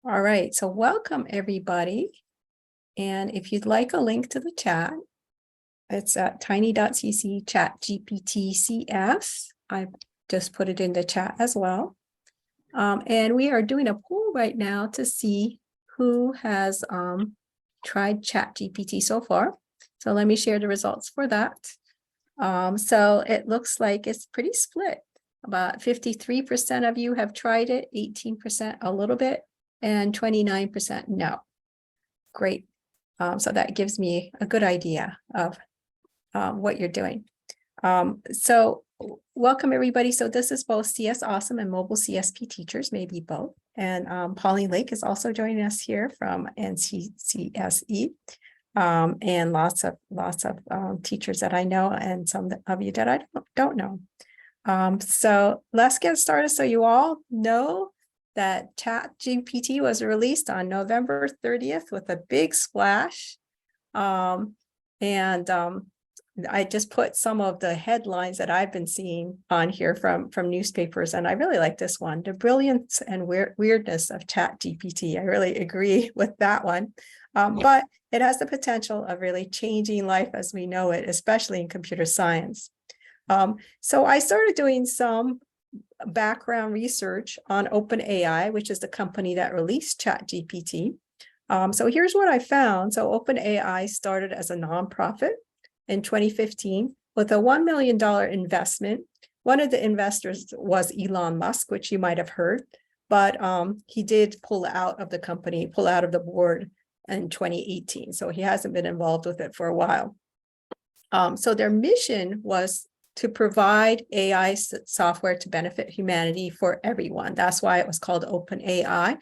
All right, so welcome everybody. And if you'd like a link to the chat, it's at tiny.cc ChatGPT CS. I've just put it in the chat as well. And we are doing a poll right now to see who has tried ChatGPT so far. So let me share the results for that. So it looks like it's pretty split. About 53% of you have tried it, 18% a little bit, and 29% no. Great. So that gives me a good idea of what you're doing. So welcome everybody. So this is both CSAwesome and mobile CSP teachers, maybe both. And Pauline Lake is also joining us here from NCCSE. And lots of teachers that I know and some of you that I don't know. So let's get started. So you all know that ChatGPT was released on November 30th with a big splash. I just put some of the headlines that I've been seeing on here from newspapers, and I really like this one, the brilliance and weirdness of ChatGPT. I really agree with that one. But it has the potential of really changing life as we know it, especially in computer science. So I started doing some background research on OpenAI, which is the company that released ChatGPT. So here's what I found. So OpenAI started as a nonprofit in 2015 with a $1 million investment. One of the investors was Elon Musk, which you might have heard, but he did pull out of the company, pull out of the board in 2018. So he hasn't been involved with it for a while. So their mission was to provide AI software to benefit humanity for everyone. That's why it was called OpenAI.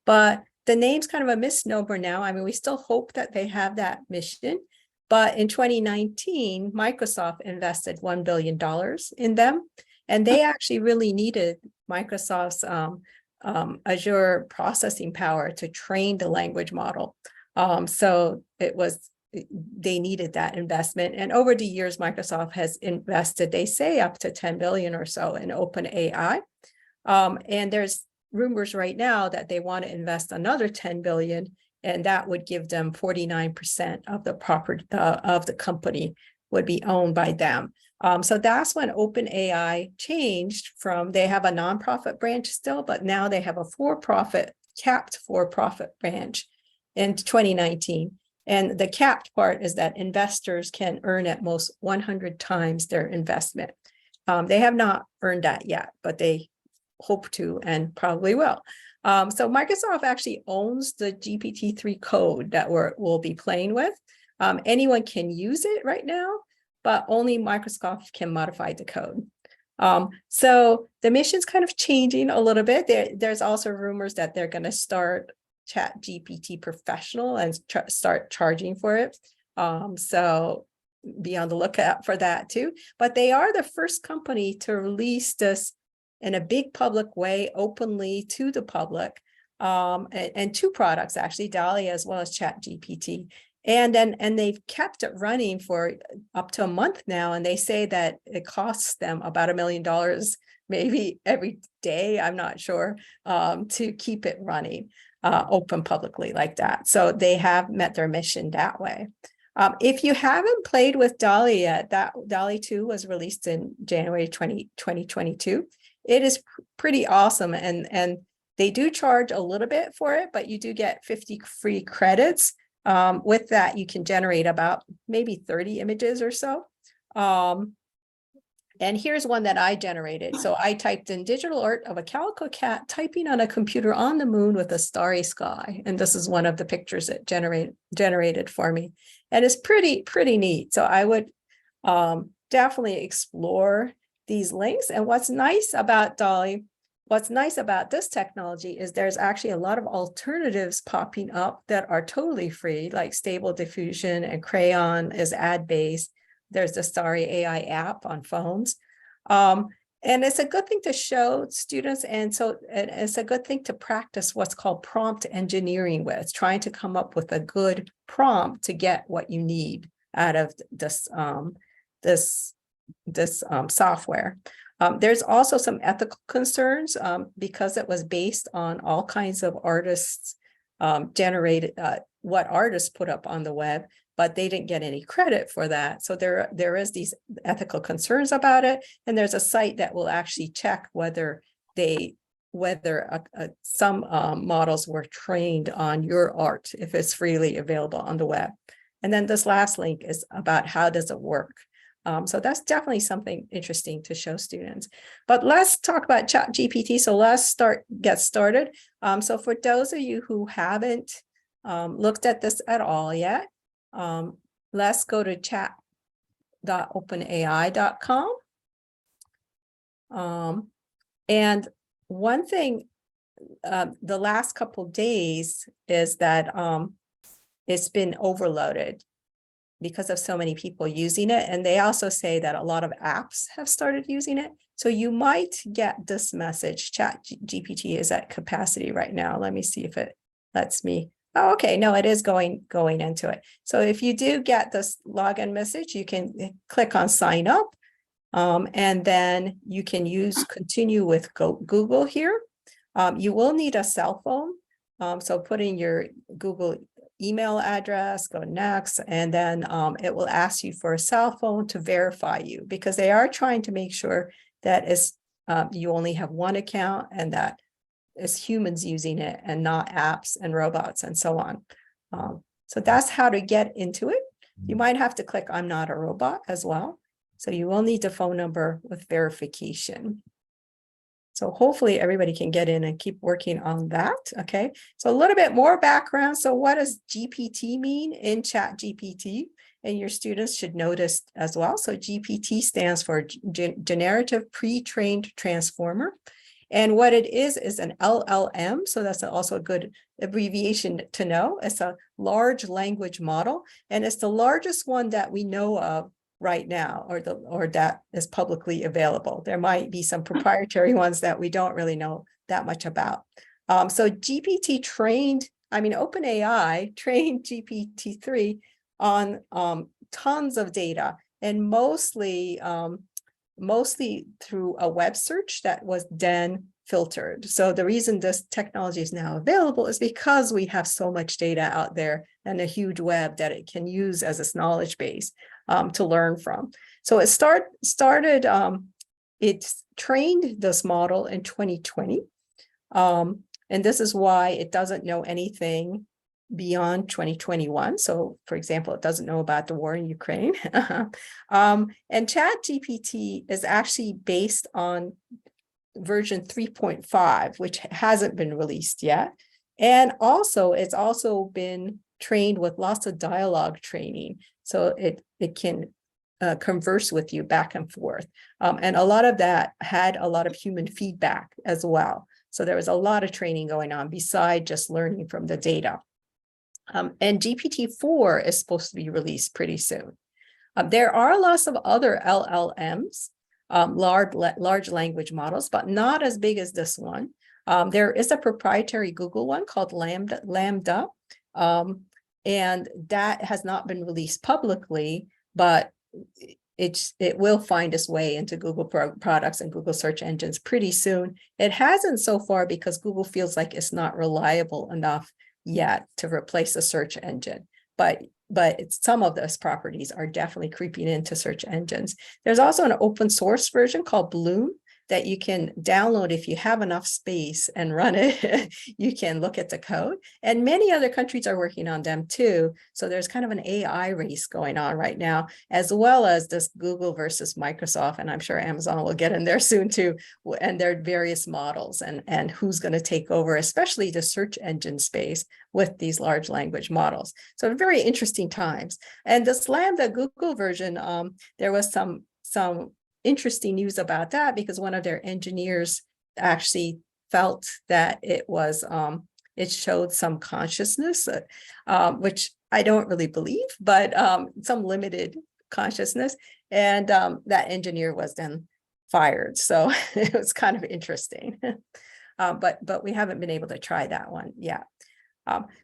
But the name's kind of a misnomer now. I mean, we still hope that they have that mission. But in 2019, Microsoft invested $1 billion in them. And they actually really needed Microsoft's Azure processing power to train the language model. So they needed that investment. And over the years, Microsoft has invested, they say, up to 10 billion or so in OpenAI. And there's rumors right now that they want to invest another 10 billion, and that would give them 49% of the property of the company would be owned by them. So that's when OpenAI changed from, they have a nonprofit branch still, but now they have a capped for-profit branch in 2019. And the capped part is that investors can earn at most 100 times their investment. They have not earned that yet, but they hope to and probably will. So Microsoft actually owns the GPT-3 code that we'll be playing with. Anyone can use it right now, but only Microsoft can modify the code. So the mission's kind of changing a little bit. There's also rumors that they're going to start ChatGPT Professional and start charging for it. So be on the lookout for that too. But they are the first company to release this in a big public way, openly to the public, and two products actually, DALL-E as well as ChatGPT. And they've kept it running for up to a month now, and they say that it costs them about $1 million maybe every day, I'm not sure, to keep it running open publicly like that. So they have met their mission that way. If you haven't played with DALL-E yet, that DALL-E 2 was released in January 2022. It is pretty awesome, and they do charge a little bit for it, but you do get 50 free credits. With that, you can generate about maybe 30 images or so. And here's one that I generated. So I typed in digital art of a calico cat typing on a computer on the moon with a starry sky. And this is one of the pictures it generated for me. And it's pretty neat. So I would definitely explore these links. And what's nice about DALL-E, what's nice about this technology is there's actually a lot of alternatives popping up that are totally free, like Stable Diffusion and Crayon is ad-based. There's the Starry AI app on phones. And it's a good thing to show students. And it's a good thing to practice what's called prompt engineering with, trying to come up with a good prompt to get what you need out of this software. There's also some ethical concerns because it was based on all kinds of artists generated, what artists put up on the web, but they didn't get any credit for that. So there is these ethical concerns about it. And there's a site that will actually check whether some models were trained on your art if it's freely available on the web. And then this last link is about how does it work. So that's definitely something interesting to show students. But let's talk about ChatGPT. So let's get started. So for those of you who haven't looked at this at all yet, let's go to chat.openai.com. And one thing the last couple of days is that it's been overloaded because of so many people using it. And they also say that a lot of apps have started using it. So you might get this message, ChatGPT is at capacity right now. Let me see if it lets me. Oh, okay, no, it is going into it. So if you do get this login message, you can click on sign up. And then you can continue with Google here. You will need a cell phone. So put in your Google email address, go next, and then it will ask you for a cell phone to verify you, because they are trying to make sure that you only have one account and that it's humans using it and not apps and robots and so on. So that's how to get into it. You might have to click I'm not a robot as well. So you will need a phone number with verification. So hopefully everybody can get in and keep working on that. Okay, so a little bit more background. So what does GPT mean in ChatGPT? And your students should notice as well. So GPT stands for Generative Pre-trained Transformer. And what it is an LLM. So that's also a good abbreviation to know. It's a large language model, and it's the largest one that we know of right now, or that is publicly available. There might be some proprietary ones that we don't really know that much about. So GPT OpenAI trained GPT-3 on tons of data, and mostly through a web search that was then filtered. So the reason this technology is now available is because we have so much data out there and a huge web that it can use as its knowledge base to learn from. So it trained this model in 2020. And this is why it doesn't know anything beyond 2021. So for example, it doesn't know about the war in Ukraine. And ChatGPT is actually based on version 3.5, which hasn't been released yet. And also it's also been trained with lots of dialogue training. So it can converse with you back and forth. And a lot of that had a lot of human feedback as well. So there was a lot of training going on beside just learning from the data. And GPT-4 is supposed to be released pretty soon. There are lots of other LLMs, large language models, but not as big as this one. There is a proprietary Google one called Lambda, and that has not been released publicly, but it will find its way into Google products and Google search engines pretty soon. It hasn't so far because Google feels like it's not reliable enough yet to replace a search engine, but some of those properties are definitely creeping into search engines. There's also an open source version called Bloom that you can download if you have enough space and run it. You can look at the code, and many other countries are working on them too. So there's kind of an AI race going on right now, as well as this Google versus Microsoft, and I'm sure Amazon will get in there soon too, and their various models and who's going to take over, especially the search engine space with these large language models. So very interesting times. And this Lambda Google version, there was some interesting news about that, because one of their engineers actually felt that it showed some consciousness, which I don't really believe, but some limited consciousness. And that engineer was then fired. So it was kind of interesting. But we haven't been able to try that one yet.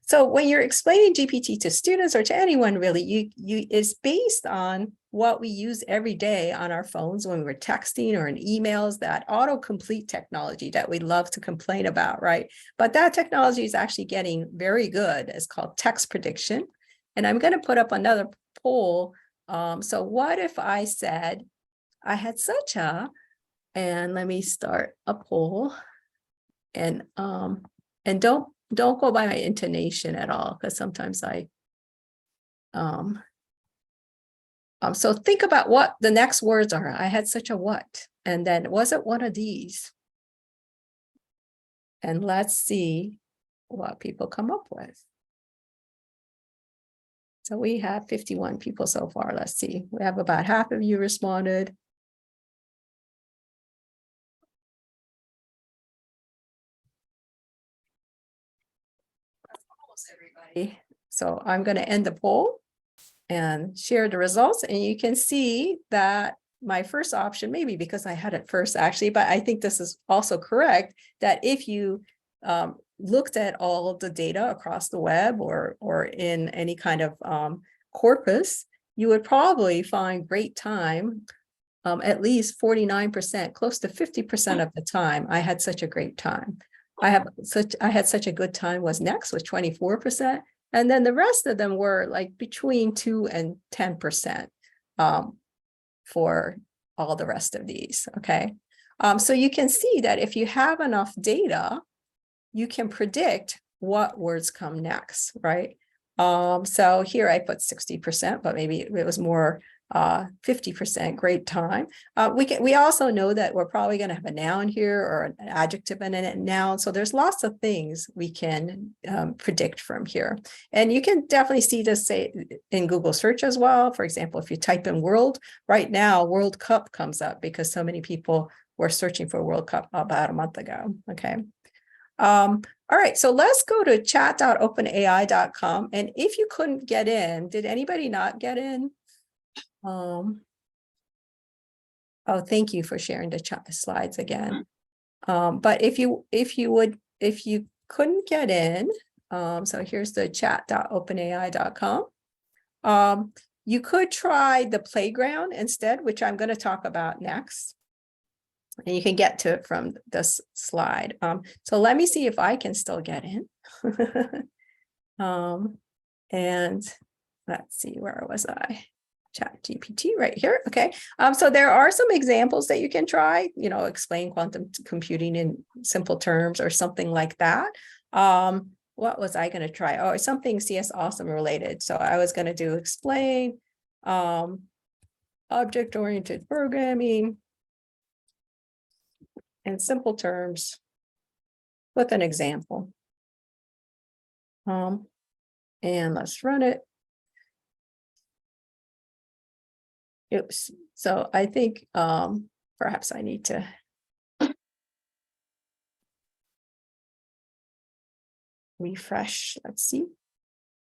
So when you're explaining GPT to students or to anyone really, it's based on what we use every day on our phones when we're texting or in emails, that autocomplete technology that we love to complain about, right? But that technology is actually getting very good. It's called text prediction. And I'm going to put up another poll. So what if I said, I had such a, and let me start a poll, and don't go by my intonation at all, because sometimes so think about what the next words are. I had such a what, and then was it one of these? And let's see what people come up with. So we have 51 people so far. Let's see. We have about half of you responded. Almost everybody. So I'm going to end the poll and share the results, and you can see that my first option, maybe because I had it first actually, but I think this is also correct, that if you looked at all of the data across the web or in any kind of corpus, you would probably find great time, at least 49%, close to 50% of the time. I had such a great time. I had such a good time was next with 24%. And then the rest of them were like between 2 and 10% for all the rest of these, okay? So you can see that if you have enough data, you can predict what words come next, right? So here I put 60%, but maybe it was more 50%, great time. We also know that we're probably going to have a noun here or an adjective and a noun. So there's lots of things we can predict from here. And you can definitely see this say in Google search as well. For example, if you type in world, right now, World Cup comes up because so many people were searching for World Cup about a month ago, okay? All right, so let's go to chat.openai.com. And if you couldn't get in, did anybody not get in? Oh, thank you for sharing the slides again. But if you couldn't get in, so here's the chat.openai.com. You could try the playground instead, which I'm going to talk about next. And you can get to it from this slide. So let me see if I can still get in. And let's see, where was I? ChatGPT right here. Okay. So there are some examples that you can try, explain quantum computing in simple terms or something like that. What was I going to try? Oh, something CSAwesome related. So I was going to do explain object-oriented programming in simple terms with an example. And let's run it. Oops. So I think perhaps I need to refresh. Let's see.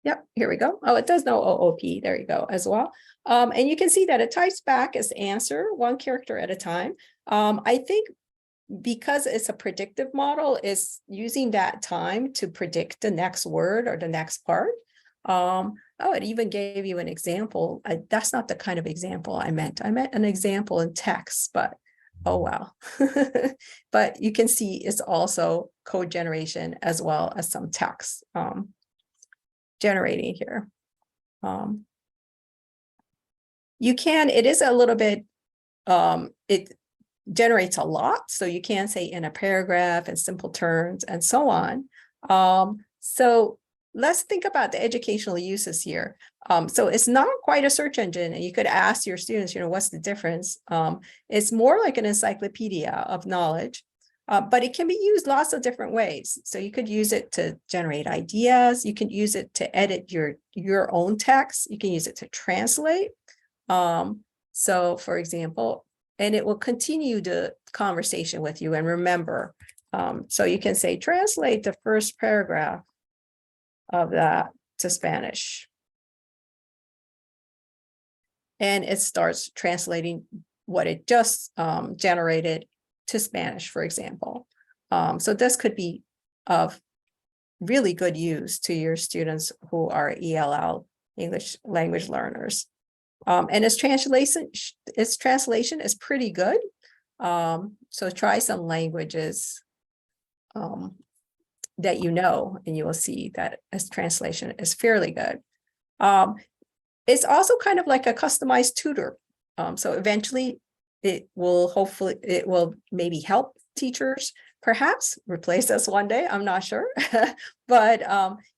Yep, here we go. Oh, it does know OOP. There you go as well. And you can see that it types back as answer, one character at a time. I think because it's a predictive model, it's using that time to predict the next word or the next part. Oh, it even gave you an example. That's not the kind of example I meant. I meant an example in text, but oh wow. But you can see it's also code generation as well as some text generating here. It is a little bit, it generates a lot. So you can say in a paragraph in simple terms and so on. So let's think about the educational uses here. So it's not quite a search engine, and you could ask your students, what's the difference? It's more like an encyclopedia of knowledge, but it can be used lots of different ways. So you could use it to generate ideas. You can use it to edit your own text. You can use it to translate. So for example, and it will continue the conversation with you and remember. So you can say, translate the first paragraph of that to Spanish. And it starts translating what it just generated to Spanish, for example. So this could be of really good use to your students who are ELL, English language learners. And its translation is pretty good. So try some languages that you know, and you will see that its translation is fairly good. It's also kind of like a customized tutor. So eventually it will maybe help teachers, perhaps replace us one day, I'm not sure. But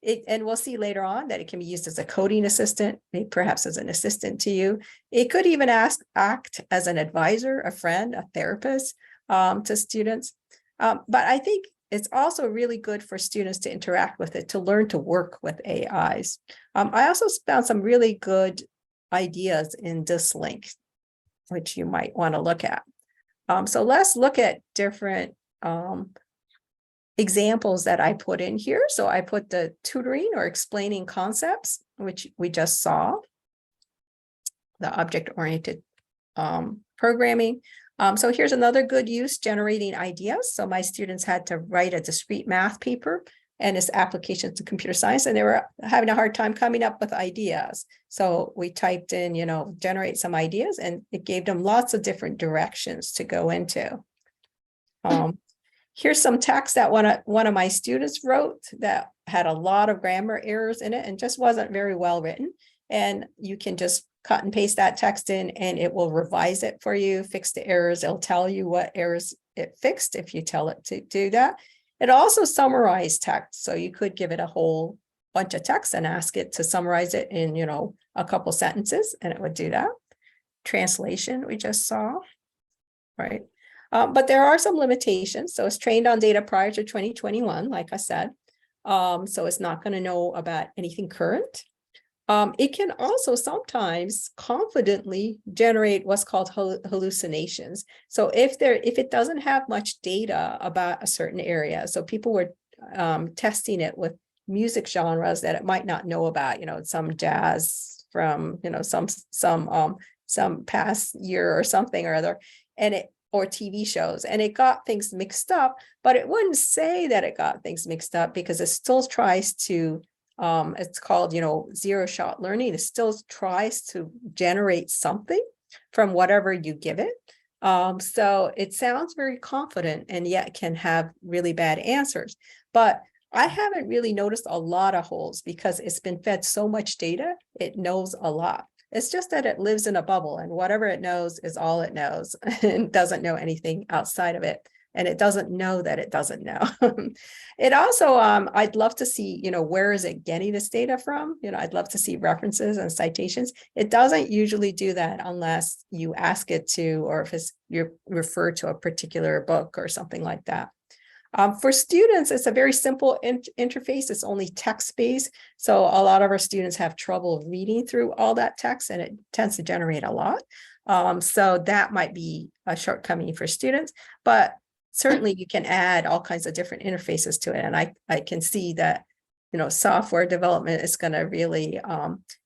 and we'll see later on that it can be used as a coding assistant, maybe perhaps as an assistant to you. It could even act as an advisor, a friend, a therapist to students. But I think it's also really good for students to interact with it, to learn to work with AIs. I also found some really good ideas in this link, which you might want to look at. So let's look at different examples that I put in here. So I put the tutoring or explaining concepts, which we just saw, the object-oriented programming. So here's another good use, generating ideas. So my students had to write a discrete math paper and its applications to computer science, and they were having a hard time coming up with ideas. So we typed in, generate some ideas, and it gave them lots of different directions to go into. Here's some text that one of my students wrote that had a lot of grammar errors in it and just wasn't very well written. And you can just cut and paste that text in, and it will revise it for you, fix the errors. It'll tell you what errors it fixed if you tell it to do that. It also summarized text. So you could give it a whole bunch of text and ask it to summarize it in, a couple sentences, and it would do that. Translation, we just saw, right? But there are some limitations. So it's trained on data prior to 2021, like I said. So it's not going to know about anything current. It can also sometimes confidently generate what's called hallucinations. So if it doesn't have much data about a certain area, so people were testing it with music genres that it might not know about, some jazz from, some past year or something or other, or TV shows, and it got things mixed up, but it wouldn't say that it got things mixed up because it still tries to, it's called, zero-shot learning. It still tries to generate something from whatever you give it. So it sounds very confident and yet can have really bad answers. But I haven't really noticed a lot of holes because it's been fed so much data, it knows a lot. It's just that it lives in a bubble, and whatever it knows is all it knows and doesn't know anything outside of it. And it doesn't know that it doesn't know. It also, I'd love to see, where is it getting this data from? I'd love to see references and citations. It doesn't usually do that unless you ask it to, or if you refer to a particular book or something like that. For students, it's a very simple interface. It's only text-based. So a lot of our students have trouble reading through all that text, and it tends to generate a lot. So that might be a shortcoming for students, but certainly you can add all kinds of different interfaces to it. And I can see that, software development is going to really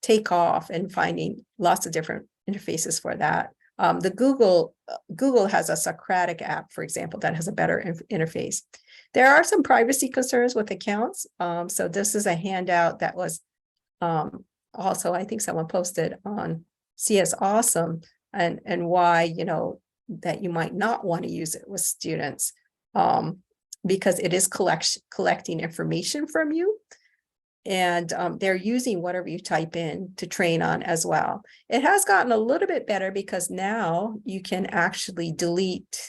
take off in finding lots of different interfaces for that. The Google has a Socratic app, for example, that has a better interface. There are some privacy concerns with accounts. So this is a handout that was also, I think someone posted on CSAwesome, and why, that you might not want to use it with students, because it is collecting information from you. And they're using whatever you type in to train on as well. It has gotten a little bit better because now you can actually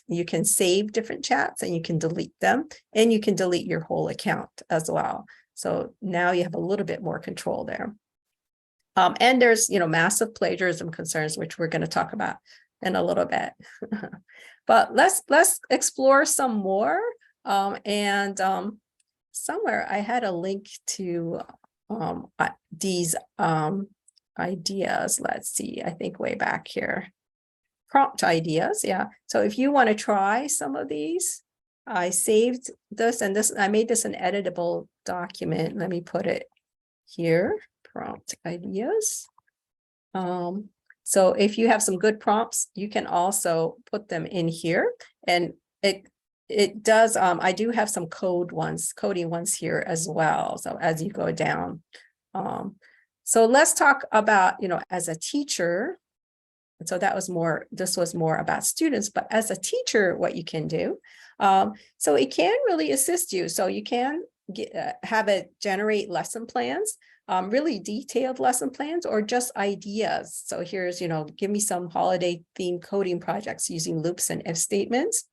you can save different chats and you can delete them, and you can delete your whole account as well. So now you have a little bit more control there. And there's, massive plagiarism concerns, which we're going to talk about in a little bit. But let's explore some more. Somewhere I had a link to these ideas. Let's see, I think way back here. Prompt ideas, yeah. So if you want to try some of these, I saved this, and I made this an editable document. Let me put it here, prompt ideas. So if you have some good prompts, you can also put them in here, and it does, I do have some coding ones here as well. So as you go down. So let's talk about, as a teacher. And so this was more about students, but as a teacher, what you can do. So it can really assist you. So you can have it generate lesson plans, really detailed lesson plans, or just ideas. So here's, give me some holiday themed coding projects using loops and if statements.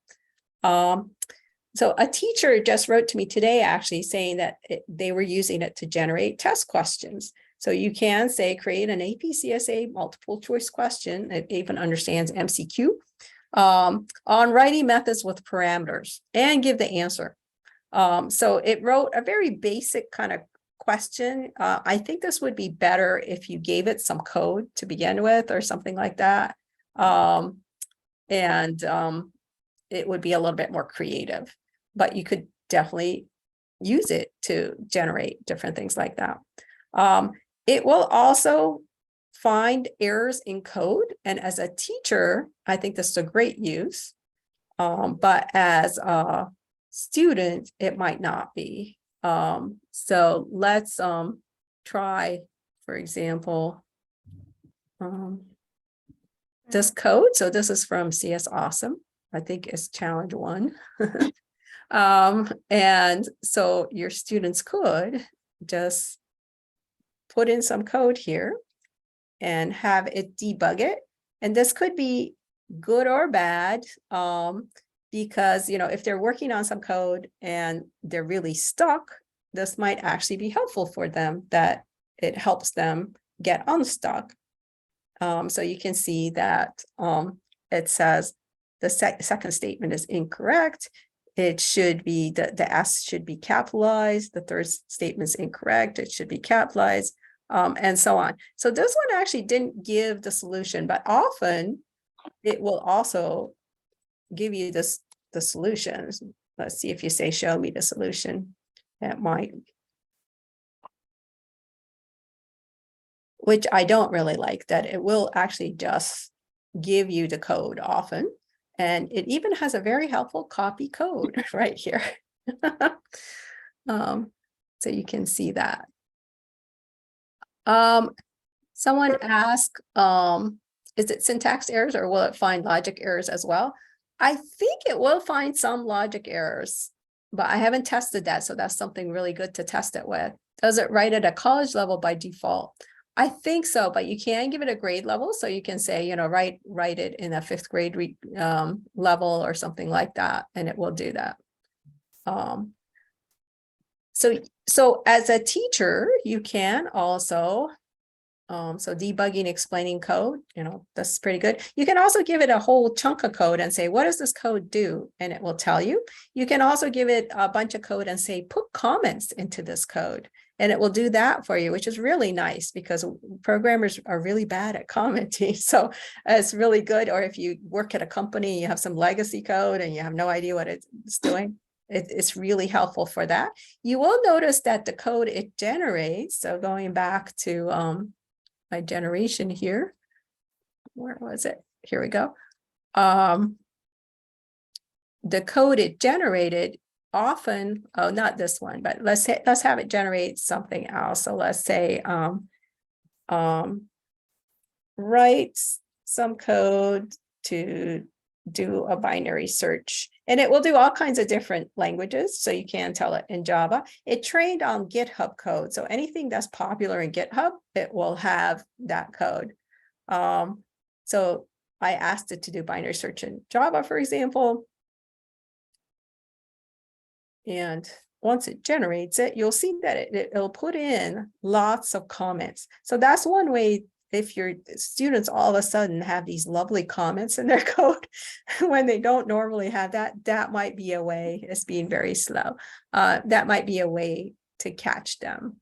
So a teacher just wrote to me today, actually saying that they were using it to generate test questions. So you can say, create an AP CSA multiple choice question. It even understands MCQ on writing methods with parameters and give the answer. So it wrote a very basic kind of question. I think this would be better if you gave it some code to begin with or something like that. It would be a little bit more creative, but you could definitely use it to generate different things like that. It will also find errors in code. And as a teacher, I think this is a great use. But as a student, it might not be. So let's try, for example, this code. So this is from CSAwesome. I think it's challenge 1. And so your students could just put in some code here and have it debug it. And this could be good or bad, because, if they're working on some code and they're really stuck, this might actually be helpful for them, that it helps them get unstuck. So you can see that it says the second statement is incorrect. It should be, the S should be capitalized. The third statement is incorrect. It should be capitalized, and so on. So this one actually didn't give the solution, but often it will also give you the solutions. Let's see if you say, show me the solution. That might, which I don't really like, that it will actually just give you the code often. And it even has a very helpful copy code right here. So you can see that. Someone asked, is it syntax errors or will it find logic errors as well? I think it will find some logic errors, but I haven't tested that. So that's something really good to test it with. Does it write at a college level by default? I think so, but you can give it a grade level. So you can say, write it in a 5th grade level or something like that, and it will do that. So as a teacher, you can also, so debugging, explaining code, that's pretty good. You can also give it a whole chunk of code and say, what does this code do? And it will tell you. You can also give it a bunch of code and say, put comments into this code. And it will do that for you, which is really nice because programmers are really bad at commenting. So it's really good. Or if you work at a company, you have some legacy code and you have no idea what it's doing, it's really helpful for that. You will notice that the code it generates, so going back to my generation here, where was it? Here we go. The code it generated often, oh, not this one, but let's have it generate something else. So let's say write some code to do a binary search, and it will do all kinds of different languages. So you can tell it in Java. It trained on GitHub code. So anything that's popular in GitHub, it will have that code. So I asked it to do binary search in Java, for example. And once it generates it, you'll see that it'll put in lots of comments. So that's one way. If your students all of a sudden have these lovely comments in their code when they don't normally have that might be a way. It's being very slow. That might be a way to catch them.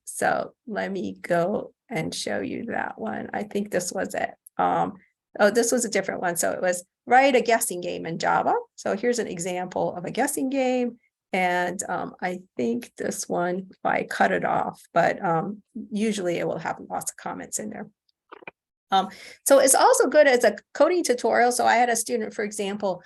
So let me go and show you that one. I think this was it. Oh, this was a different one. So it was write a guessing game in Java. So here's an example of a guessing game. And I think this one, if I cut it off, but usually it will have lots of comments in there. So it's also good as a coding tutorial. So I had a student, for example,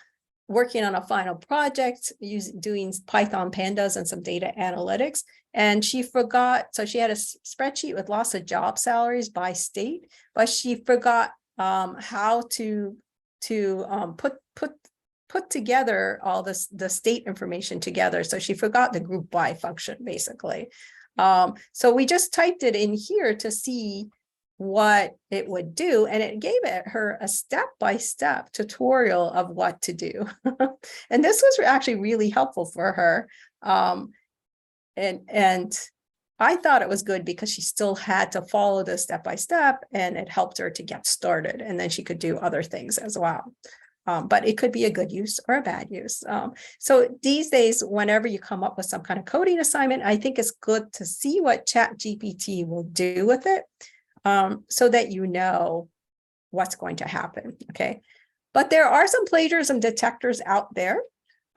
working on a final project doing Python pandas and some data analytics. And she forgot, so she had a spreadsheet with lots of job salaries by state, but she forgot how to put together all this, the state information together. So she forgot the group by function, basically. So we just typed it in here to see what it would do, and it gave her a step-by-step tutorial of what to do. And this was actually really helpful for her. And I thought it was good because she still had to follow the step-by-step, and it helped her to get started, and then she could do other things as well. But it could be a good use or a bad use. So these days, whenever you come up with some kind of coding assignment, I think it's good to see what ChatGPT will do with it, so that you know what's going to happen, okay? But there are some plagiarism detectors out there.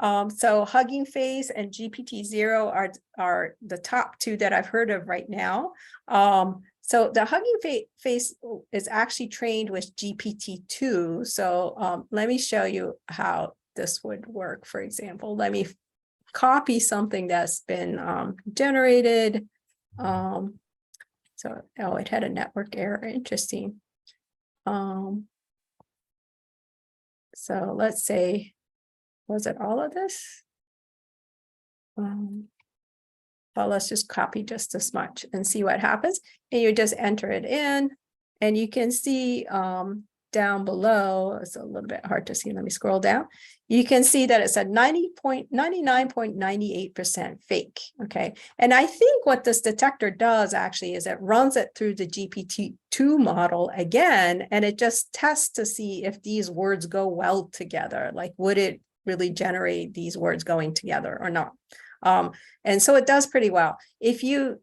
So Hugging Face and GPT-0 are the top two that I've heard of right now. So the Hugging Face is actually trained with GPT-2. So let me show you how this would work. For example, let me copy something that's been generated. So, oh, it had a network error. Interesting. So let's say, was it all of this? Well, let's just copy just this much and see what happens. And you just enter it in, and you can see down below, it's a little bit hard to see. Let me scroll down. You can see that it said 99.98% fake. Okay. And I think what this detector does actually is it runs it through the GPT-2 model again, and it just tests to see if these words go well together. Like, would it really generate these words going together or not? And so it does pretty well. If you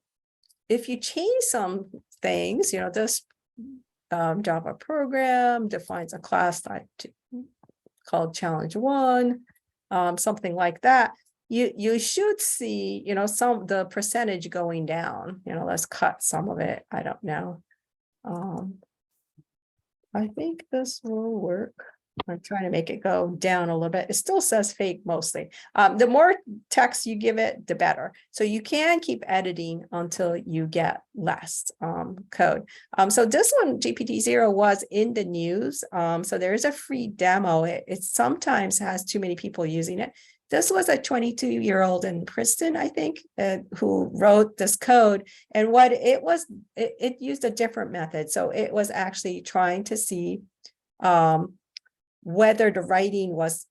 change some things, you know, this Java program defines a class type called challenge 1, something like that, you should see, you know, the percentage going down. You know, let's cut some of it. I don't know. I think this will work. I'm trying to make it go down a little bit. It still says fake mostly. The more text you give it, the better. So you can keep editing until you get less code. So this one, GPT-0, was in the news. So there is a free demo. It sometimes has too many people using it. This was a 22-year-old in Princeton, I think, who wrote this code. And what it was, it used a different method. So it was actually trying to see whether the writing was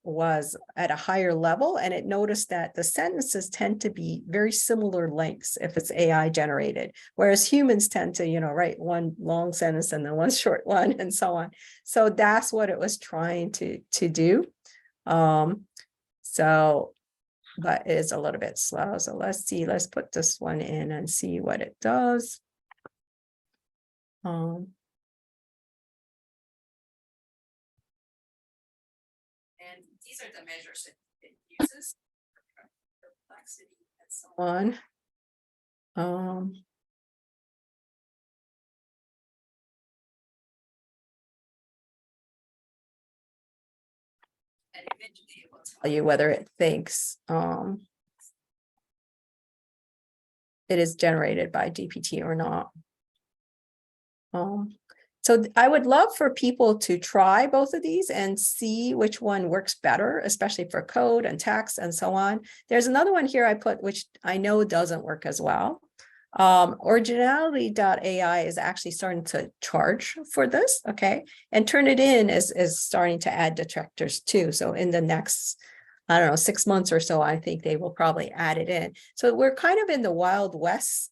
at a higher level, and it noticed that the sentences tend to be very similar lengths if it's AI generated, whereas humans tend to, you know, write one long sentence and then one short one and so on. So that's what it was trying to do. So, but it is a little bit slow. So let's see, let's put this one in and see what it does. And these are the measures it uses, complexity and so on. And eventually it will tell you whether it thinks it is generated by GPT or not. So I would love for people to try both of these and see which one works better, especially for code and text and so on. There's another one here I put, which I know doesn't work as well. Originality.ai is actually starting to charge for this, okay? And Turnitin is starting to add detractors too. So in the next, I don't know, 6 months or so, I think they will probably add it in. So we're kind of in the Wild West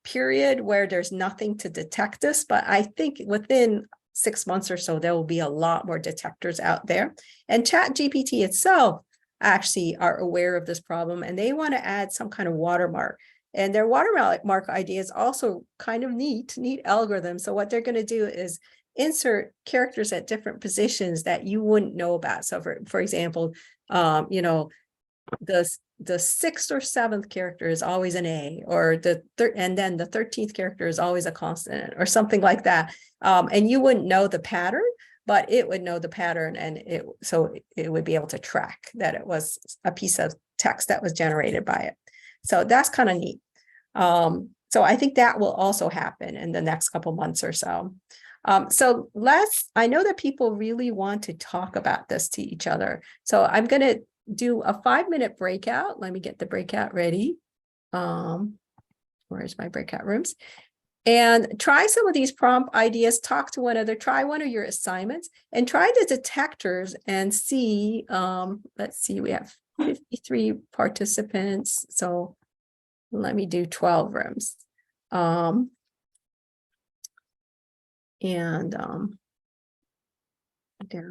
period where there's nothing to detect this, but I think within 6 months or so, there will be a lot more detectors out there. And ChatGPT itself actually are aware of this problem, and they want to add some kind of watermark. And their watermark idea is also kind of neat algorithm. So what they're going to do is insert characters at different positions that you wouldn't know about. So for example, you know, the 6th or 7th character is always an A, or and then the 13th character is always a consonant or something like that. And you wouldn't know the pattern, but it would know the pattern, and so it would be able to track that it was a piece of text that was generated by it. So that's kind of neat. So I think that will also happen in the next couple months or so. So I know that people really want to talk about this to each other. So I'm going to do a 5-minute breakout. Let me get the breakout ready. Where's my breakout rooms? And try some of these prompt ideas, talk to one another, try one of your assignments, and try the detectors and see, let's see, we have 53 participants. So let me do 12 rooms. There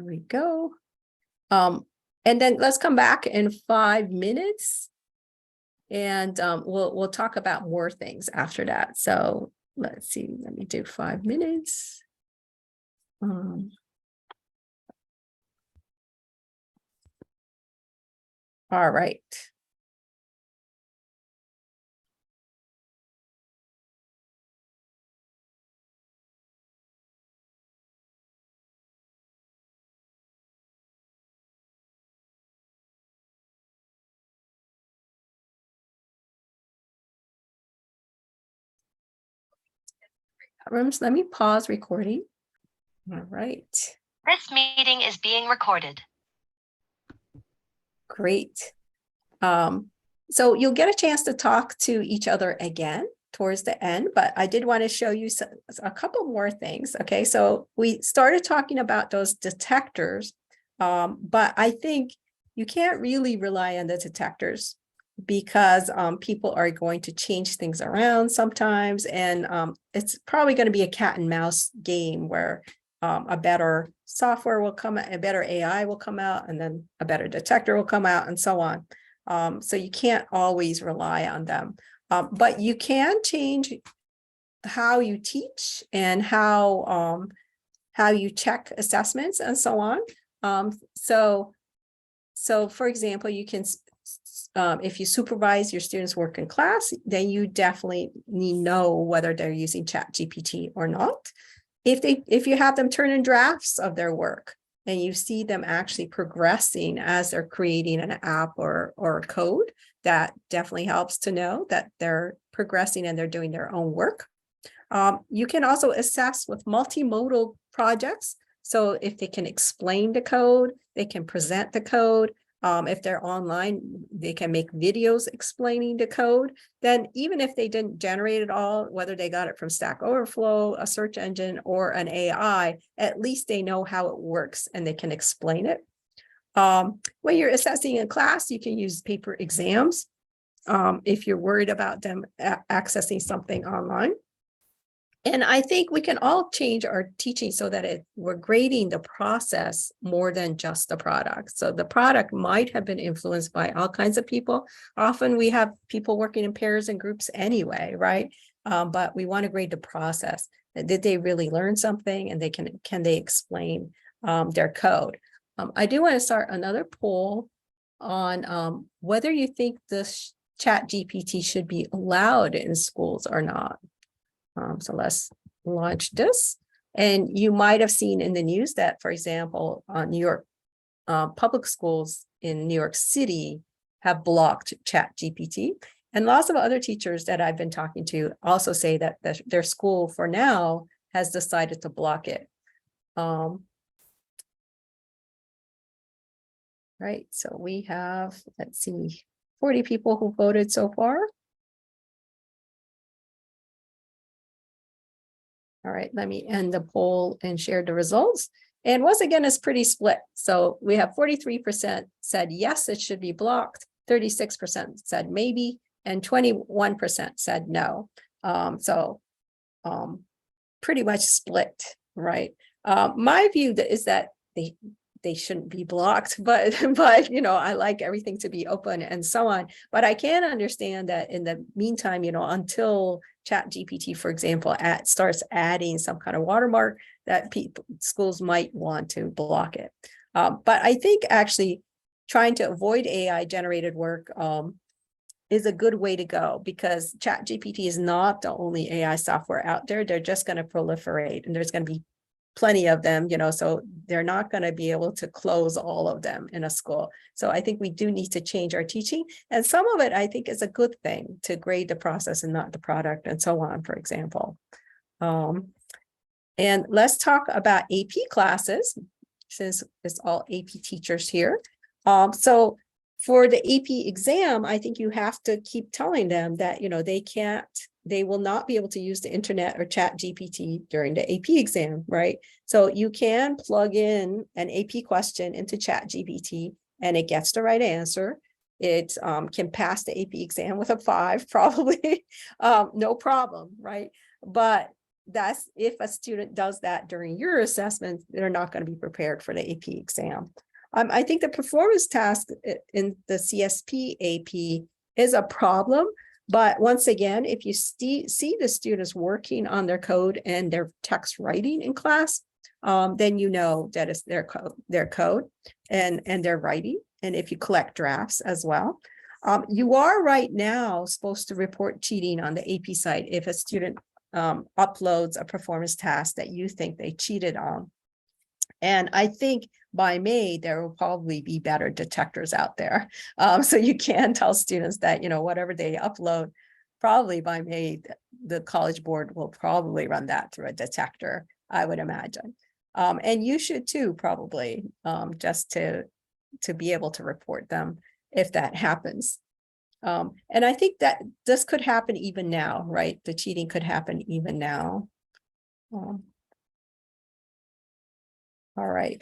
we go. And then let's come back in 5 minutes, and we'll talk about more things after that. So let's see, let me do 5 minutes. All right. Rooms, let me pause recording. All right. This meeting is being recorded. Great. So you'll get a chance to talk to each other again towards the end, but I did want to show you a couple more things. Okay, so we started talking about those detectors, but I think you can't really rely on the detectors because people are going to change things around sometimes, and it's probably going to be a cat and mouse game where a better software will come out, a better AI will come out, and then a better detector will come out, and so on. So you can't always rely on them, but you can change how you teach and how you check assessments and so on. So for example, you can, if you supervise your students' work in class, then you definitely need to know whether they're using ChatGPT or not. If you have them turn in drafts of their work and you see them actually progressing as they're creating an app or a code, that definitely helps to know that they're progressing and they're doing their own work. You can also assess with multimodal projects. So if they can explain the code, they can present the code. If they're online, they can make videos explaining the code. Then even if they didn't generate it all, whether they got it from Stack Overflow, a search engine, or an AI, at least they know how it works and they can explain it. When you're assessing in class, you can use paper exams if you're worried about them accessing something online. And I think we can all change our teaching so that we're grading the process more than just the product. So the product might have been influenced by all kinds of people. Often we have people working in pairs and groups anyway, right? But we want to grade the process. Did they really learn something, and can they explain their code? I do want to start another poll on whether you think this ChatGPT should be allowed in schools or not. So let's launch this. And you might have seen in the news that, for example, New York public schools in New York City have blocked ChatGPT. And lots of other teachers that I've been talking to also say that their school for now has decided to block it. Right, so we have, let's see, 40 people who voted so far. All right, let me end the poll and share the results. And once again, it's pretty split. So we have 43% said yes, it should be blocked, 36% said maybe, and 21% said no. Pretty much split, right? My view is that they shouldn't be blocked, but I like everything to be open and so on. But I can understand that in the meantime, until ChatGPT, for example, starts adding some kind of watermark, that schools might want to block it. But I think actually trying to avoid AI generated work is a good way to go, because ChatGPT is not the only AI software out there. They're just going to proliferate, and there's going to be plenty of them, so they're not going to be able to close all of them in a school. So I think we do need to change our teaching. And some of it, I think, is a good thing to grade the process and not the product and so on, for example. And let's talk about AP classes, since it's all AP teachers here. So for the AP exam, I think you have to keep telling them that, they will not be able to use the internet or ChatGPT during the AP exam, right? So you can plug in an AP question into ChatGPT and it gets the right answer. It can pass the AP exam with a 5, probably, no problem, right? But that's if a student does that during your assessment, they're not going to be prepared for the AP exam. I think the performance task in the CSP AP is a problem, but once again, if you see the students working on their code and their text writing in class, then you know that it's their code and their writing. And if you collect drafts as well, you are right now supposed to report cheating on the AP site if a student uploads a performance task that you think they cheated on. And I think by May, there will probably be better detectors out there. So you can tell students that, whatever they upload, probably by May, the College Board will probably run that through a detector, I would imagine. And you should too, probably, just to be able to report them if that happens. And I think that this could happen even now, right? The cheating could happen even now. All right.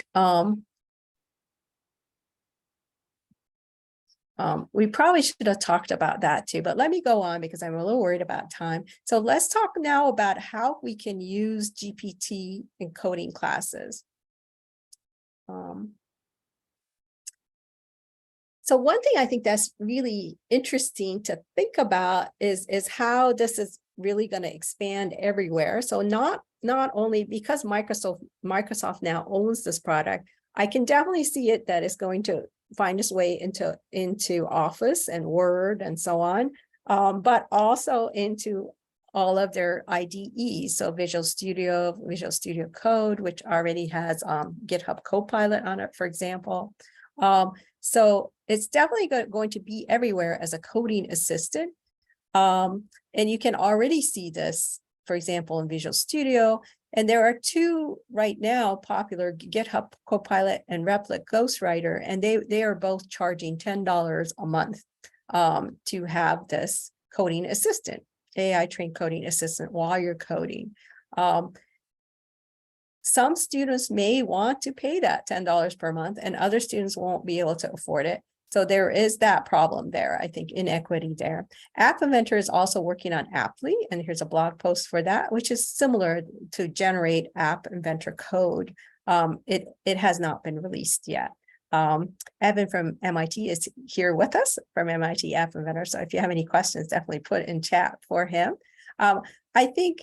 We probably should have talked about that too, but let me go on because I'm a little worried about time. So let's talk now about how we can use GPT in coding classes. So one thing I think that's really interesting to think about is how this is really going to expand everywhere. So not only because Microsoft now owns this product, I can definitely see it that it's going to find its way into Office and Word and so on, but also into all of their IDEs. So Visual Studio Code, which already has GitHub Copilot on it, for example. So it's definitely going to be everywhere as a coding assistant. And you can already see this, for example, in Visual Studio. And there are 2 right now popular, GitHub Copilot and Replit Ghostwriter, and they are both charging $10 a month to have this coding assistant, AI trained coding assistant while you're coding. Some students may want to pay that $10 per month and other students won't be able to afford it. So there is that problem there, I think, inequity there. App Inventor is also working on Apply, and here's a blog post for that, which is similar to generate App Inventor code. It has not been released yet. Evan from MIT is here with us from MIT App Inventor. So if you have any questions, definitely put in chat for him. I think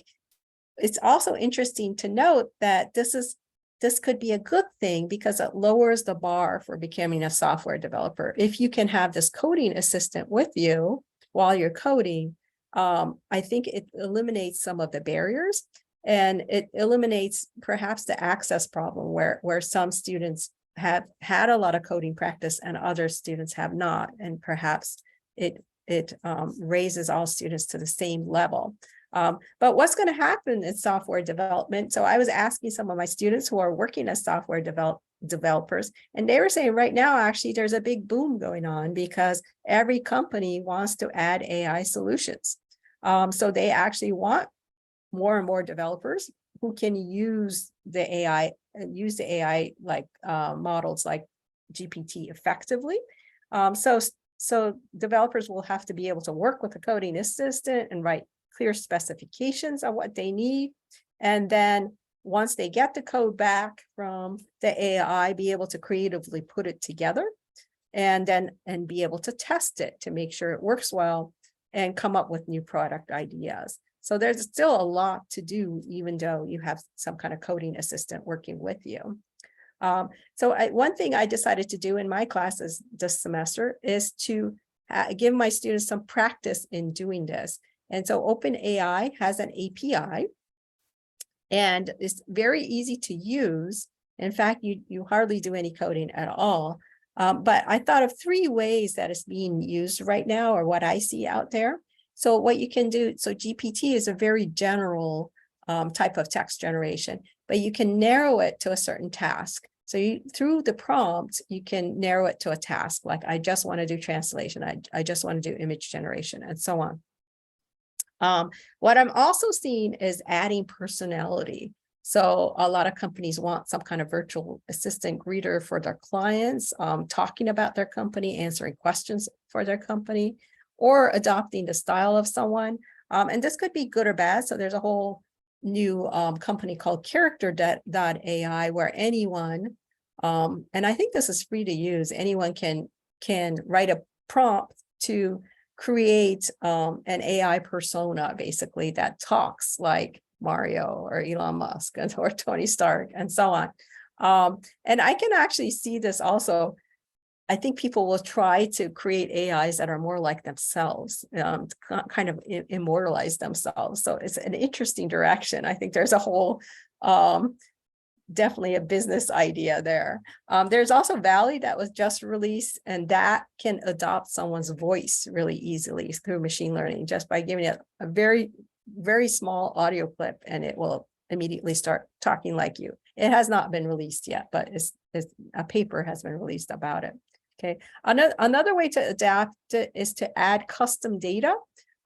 it's also interesting to note that this could be a good thing because it lowers the bar for becoming a software developer. If you can have this coding assistant with you while you're coding, I think it eliminates some of the barriers and it eliminates perhaps the access problem where some students have had a lot of coding practice and other students have not, and perhaps it raises all students to the same level. But what's going to happen in software development? So I was asking some of my students who are working as software developers, and they were saying right now, actually, there's a big boom going on because every company wants to add AI solutions. So they actually want more and more developers who can use the AI like models like GPT effectively. So developers will have to be able to work with a coding assistant and write clear specifications of what they need. And then once they get the code back from the AI, be able to creatively put it together and be able to test it to make sure it works well and come up with new product ideas. So there's still a lot to do, even though you have some kind of coding assistant working with you. One thing I decided to do in my classes this semester is to give my students some practice in doing this. And so OpenAI has an API and it's very easy to use. In fact, you hardly do any coding at all. But I thought of 3 ways that it's being used right now, or what I see out there. So what you can do, so GPT is a very general type of text generation, but you can narrow it to a certain task. So through the prompt, you can narrow it to a task, like I just want to do translation, I just want to do image generation, and so on. What I'm also seeing is adding personality. So a lot of companies want some kind of virtual assistant greeter for their clients, talking about their company, answering questions for their company, or adopting the style of someone. And this could be good or bad. So there's a whole new company called Character.ai where anyone, and I think this is free to use, anyone can write a prompt to create an AI persona, basically, that talks like Mario or Elon Musk or Tony Stark and so on. And I can actually see this also. I think people will try to create AIs that are more like themselves, to kind of immortalize themselves. So it's an interesting direction. I think there's a whole, definitely a business idea there. There's also Valley that was just released, and that can adopt someone's voice really easily through machine learning, just by giving it a very, very small audio clip, and it will immediately start talking like you. It has not been released yet, but it's a paper has been released about it. Okay, another way to adapt it is to add custom data.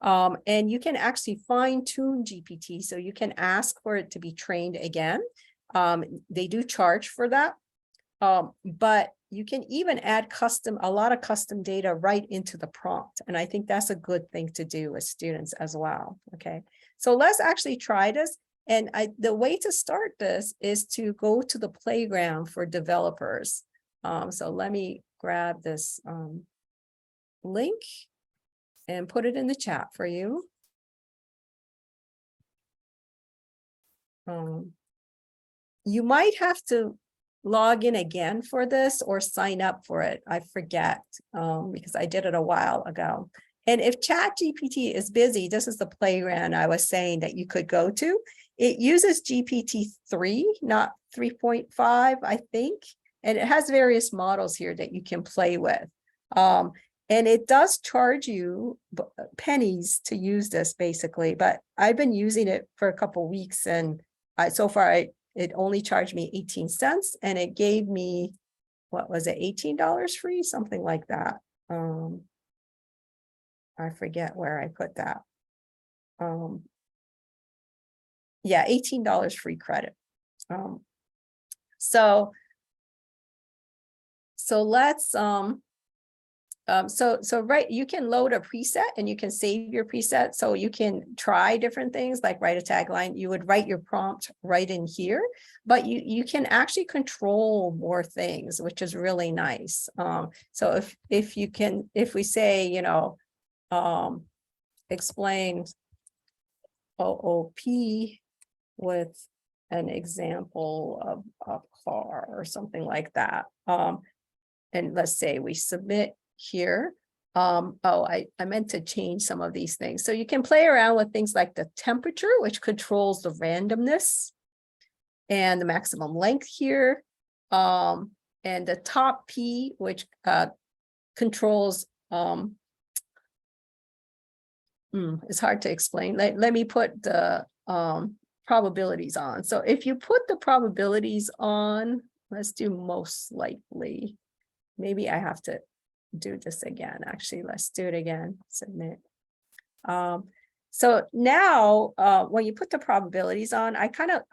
And you can actually fine tune GPT. So you can ask for it to be trained again. They do charge for that. But you can even add a lot of custom data right into the prompt. And I think that's a good thing to do with students as well. Okay, so let's actually try this. And the way to start this is to go to the playground for developers. So let me grab this link and put it in the chat for you. You might have to log in again for this or sign up for it. I forget, because I did it a while ago. And if ChatGPT is busy, this is the playground I was saying that you could go to. It uses GPT-3, not 3.5, I think. And it has various models here that you can play with. And it does charge you pennies to use this, basically. But I've been using it for a couple of weeks, and so far it only charged me 18 cents, and it gave me, what was it, $18 free, something like that. I forget where I put that. Yeah, $18 free credit. So let's right, you can load a preset and you can save your preset, so you can try different things, like write a tagline. You would write your prompt right in here, but you can actually control more things, which is really nice. So if we say, you know, explain OOP with an example of a car or something like that, and let's say we submit here. I meant to change some of these things. So you can play around with things like the temperature, which controls the randomness, and the maximum length here, and the top P, which controls, it's hard to explain. Let me put the probabilities on. So if you put the probabilities on, let's do most likely. Maybe I have to do this again. Actually, let's do it again. Submit. So now when you put the probabilities on, I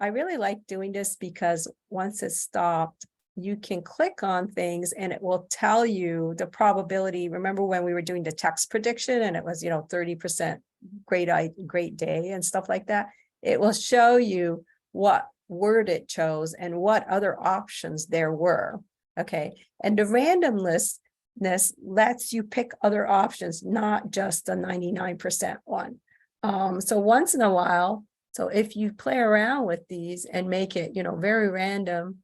really like doing this, because once it's stopped, you can click on things and it will tell you the probability. Remember when we were doing the text prediction and it was, 30% great day and stuff like that? It will show you what word it chose and what other options there were. Okay, and the randomness lets you pick other options, not just the 99% one. So once in a while, so if you play around with these and make it, very random,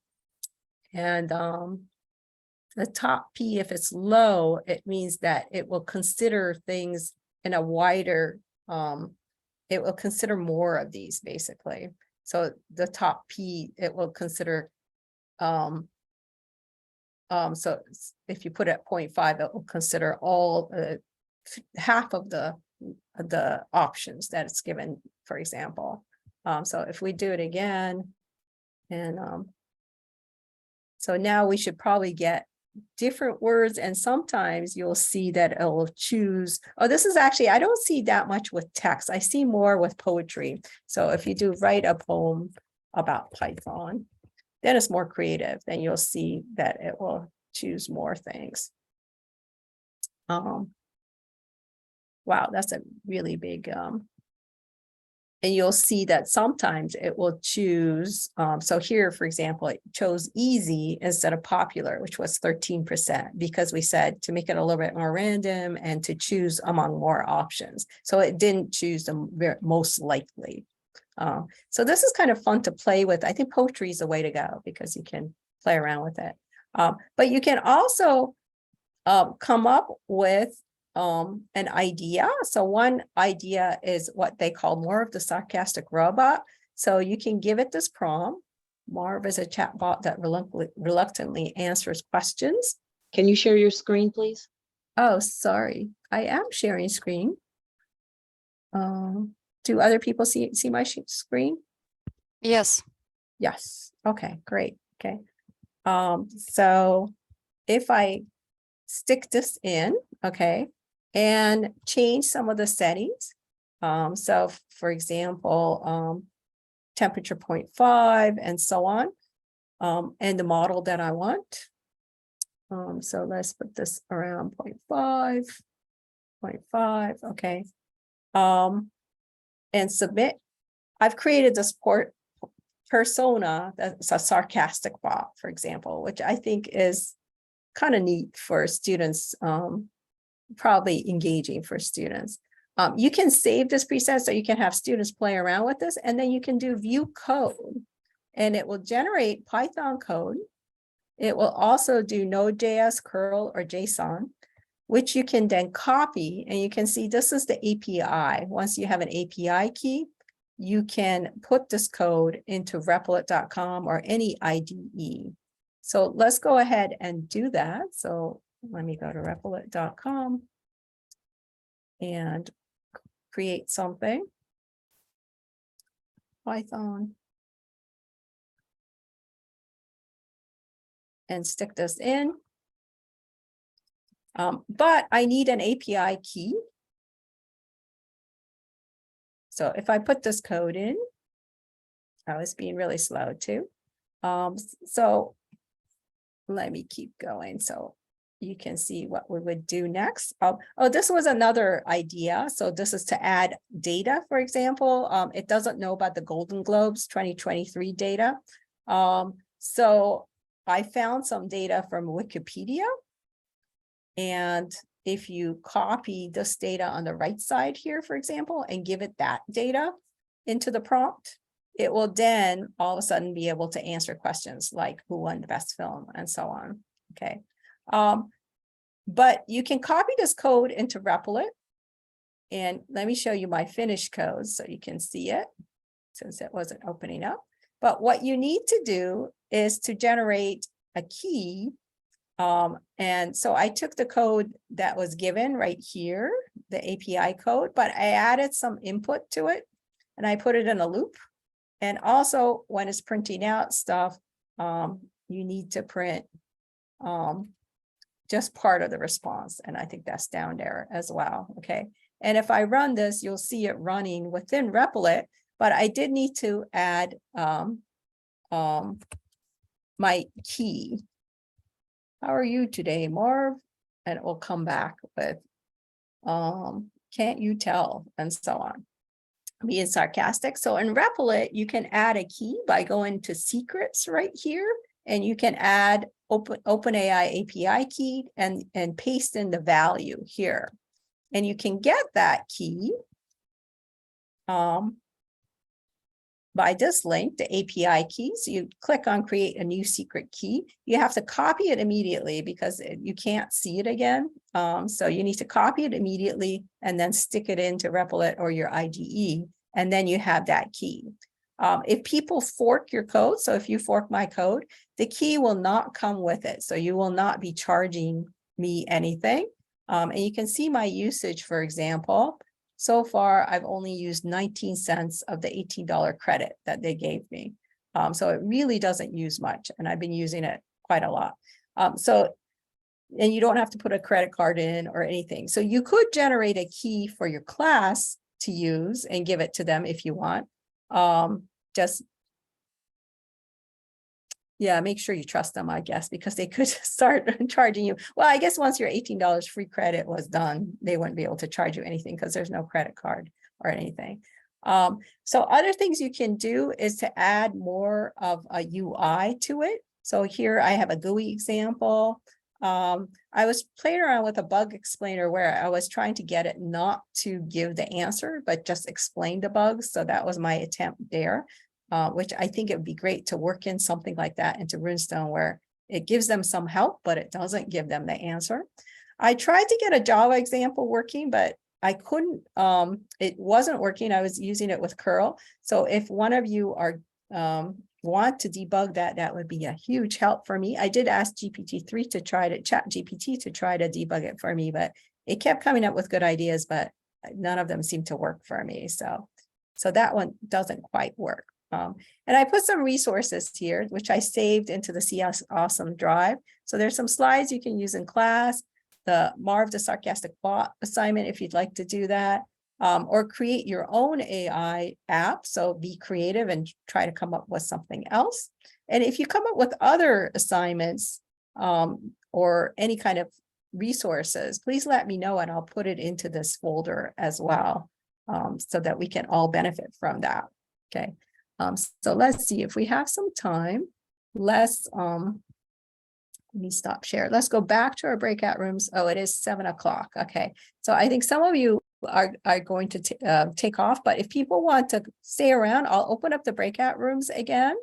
and the top P, if it's low, it means that it will consider things in a wider, it will consider more of these, basically. So the top P, it will consider, so if you put it at 0.5, it will consider all, half of the options that it's given, for example. So if we do it again, and so now we should probably get different words, and sometimes you'll see that it will choose, oh, this is actually, I don't see that much with text. I see more with poetry. So if you do write a poem about Python, then it's more creative. Then you'll see that it will choose more things. Wow, that's a really big, and you'll see that sometimes it will choose, so here, for example, it chose easy instead of popular, which was 13%, because we said to make it a little bit more random and to choose among more options. So it didn't choose the most likely. So this is kind of fun to play with. I think poetry is the way to go because you can play around with it. But you can also come up with an idea. So one idea is what they call more of the sarcastic robot. So you can give it this prompt. Marv is a chatbot that reluctantly answers questions. Can you share your screen, please? Oh, sorry. I am sharing screen. Do other people see my screen? Yes. Yes. Okay, great. Okay. So if I stick this in, okay, and change some of the settings. So for example, temperature 0.5 and so on, and the model that I want. So let's put this around 0.5, okay. And submit. I've created this persona that's a sarcastic bot, for example, which I think is kind of neat for students, probably engaging for students. You can save this preset so you can have students play around with this, and then you can do view code, and it will generate Python code. It will also do Node.js, curl, or JSON, which you can then copy, and you can see this is the API. Once you have an API key, you can put this code into replit.com or any IDE. So let's go ahead and do that. So let me go to replit.com and create something. Python. And stick this in. But I need an API key. So if I put this code in, I was being really slow too. So let me keep going so you can see what we would do next. Oh, this was another idea. So this is to add data, for example. It doesn't know about the Golden Globes 2023 data. So I found some data from Wikipedia. And if you copy this data on the right side here, for example, and give it that data into the prompt, it will then all of a sudden be able to answer questions like who won the best film and so on. Okay. But you can copy this code into Replit. And let me show you my finished code so you can see it since it wasn't opening up. But what you need to do is to generate a key. And so I took the code that was given right here, the API code, but I added some input to it and I put it in a loop. And also when it's printing out stuff, you need to print just part of the response. And I think that's down there as well. Okay. And if I run this, you'll see it running within Replit, but I did need to add my key. How are you today, Marv? And it will come back with, can't you tell? And so on. Being sarcastic. So in Replit, you can add a key by going to secrets right here, and you can add OpenAI API key and paste in the value here. And you can get that key by this link, the API key. So you click on create a new secret key. You have to copy it immediately because you can't see it again. So you need to copy it immediately and then stick it into Replit or your IDE. And then you have that key. If people fork your code, so if you fork my code, the key will not come with it. So you will not be charging me anything. And you can see my usage, for example. So far, I've only used 19 cents of the $18 credit that they gave me. So it really doesn't use much, and I've been using it quite a lot. And you don't have to put a credit card in or anything. So you could generate a key for your class to use and give it to them if you want. Just, yeah, make sure you trust them, I guess, because they could start charging you. Well, I guess once your $18 free credit was done, they wouldn't be able to charge you anything because there's no credit card or anything. So other things you can do is to add more of a UI to it. So here I have a GUI example. I was playing around with a bug explainer where I was trying to get it not to give the answer, but just explain the bugs. So that was my attempt there, which I think it would be great to work in something like that into Runestone where it gives them some help, but it doesn't give them the answer. I tried to get a Java example working, but I couldn't, it wasn't working. I was using it with curl. So if one of you are want to debug that, that would be a huge help for me. I did ask GPT-3 to try to ChatGPT to try to debug it for me, but it kept coming up with good ideas, but none of them seemed to work for me. So that one doesn't quite work. And I put some resources here, which I saved into the CSAwesome drive. So there's some slides you can use in class, the Marv the Sarcastic Bot assignment, if you'd like to do that. Or create your own AI app. So be creative and try to come up with something else. And if you come up with other assignments or any kind of resources, please let me know and I'll put it into this folder as well so that we can all benefit from that. Okay. So let's see if we have some time. Let's let me stop share. Let's go back to our breakout rooms. Oh, it is 7 o'clock. Okay. So I think some of you are going to take off, but if people want to stay around, I'll open up the breakout rooms again,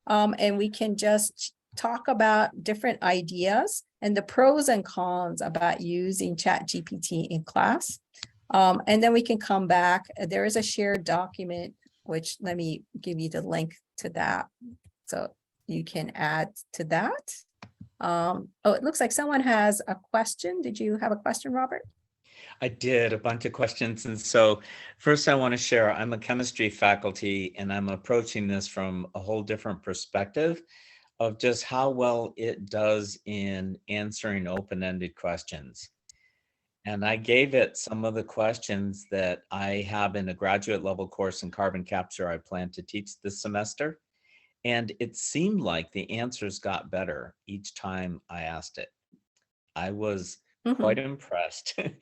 and we can just talk about different ideas and the pros and cons about using ChatGPT in class. And then we can come back. There is a shared document, which let me give you the link to that so you can add to that. Oh, it looks like someone has a question. Did you have a question, Robert? I did a bunch of questions. And so first I want to share, I'm a chemistry faculty and I'm approaching this from a whole different perspective of just how well it does in answering open-ended questions. And I gave it some of the questions that I have in a graduate level course in carbon capture I plan to teach this semester. And it seemed like the answers got better each time I asked it. I was quite impressed with